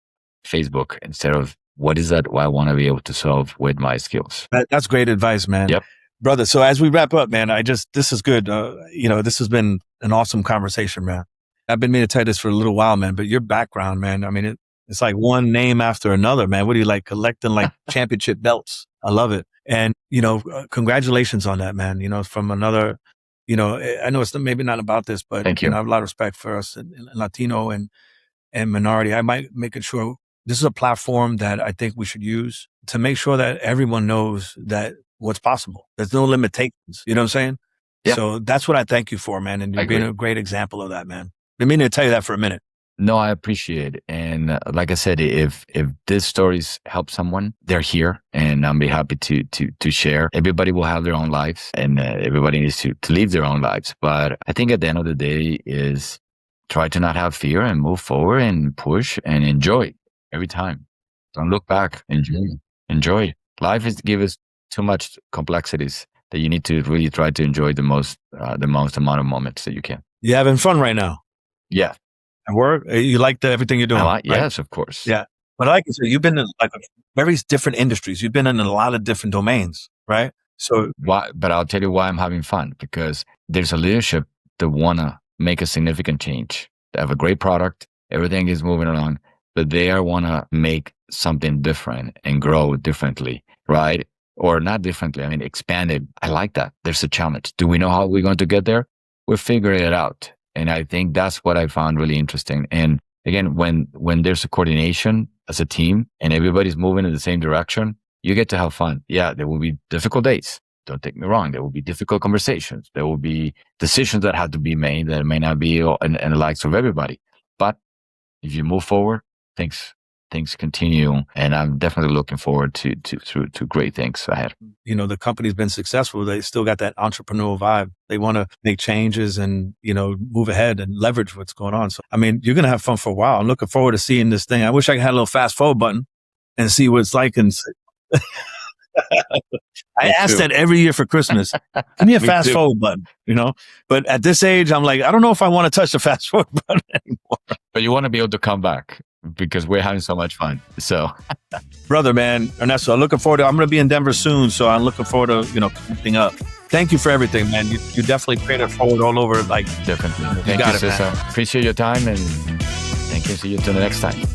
Facebook instead of what is that I want to be able to solve with my skills. That's great advice, man. Yep. Brother, so as we wrap up, man, this is good. This has been an awesome conversation, man. I've been meaning to tell you this for a little while, man, but your background, man, I mean, it's like one name after another, man. What are you like collecting championship belts? I love it. And, congratulations on that, man. From another I know it's maybe not about this, but Thank you. I have a lot of respect for us in Latino and minority. I might make it sure this is a platform that I think we should use to make sure that everyone knows that what's possible. There's no limitations. You know what I'm saying? Yeah. So that's what I thank you for, man. And you're being a great example of that, man. I've been meaning to tell you that for a minute. No, I appreciate it. And like I said, if these stories help someone, they're here, and I'll be happy to share. Everybody will have their own lives, and everybody needs to live their own lives. But I think at the end of the day is try to not have fear and move forward and push and enjoy every time. Don't look back. Enjoy. Life is give us too much complexities that you need to really try to enjoy the most amount of moments that you can. You having fun right now? Yeah. At work, you like everything you're doing? Right? Yes, of course. Yeah. But like I said, you've been in very different industries. You've been in a lot of different domains, right? So why? But I'll tell you why I'm having fun, because there's a leadership that want to make a significant change. They have a great product. Everything is moving along, but they want to make something different and grow differently, right? Or not differently. I mean, expand it. I like that. There's a challenge. Do we know how we're going to get there? We're figuring it out. And I think that's what I found really interesting. And again, when there's a coordination as a team and everybody's moving in the same direction, you get to have fun. Yeah, there will be difficult days. Don't take me wrong. There will be difficult conversations. There will be decisions that have to be made that may not be in the likes of everybody. But if you move forward, things continue, and I'm definitely looking forward to great things ahead. The company's been successful. They still got that entrepreneurial vibe. They want to make changes and, move ahead and leverage what's going on. So, I mean, you're going to have fun for a while. I'm looking forward to seeing this thing. I wish I had a little fast forward button and see what it's like. And I ask that every year for Christmas. Give me a fast forward button, But at this age, I'm like, I don't know if I want to touch the fast forward button anymore. But you want to be able to come back, because we're having so much fun. So, brother, man, Ernesto, I'm looking forward to. I'm going to be in Denver soon, so I'm looking forward to connecting up. Thank you for everything, man. You definitely created forward all over. Definitely. Thank you, Cesar. Appreciate your time, and thank you. See you until the next time.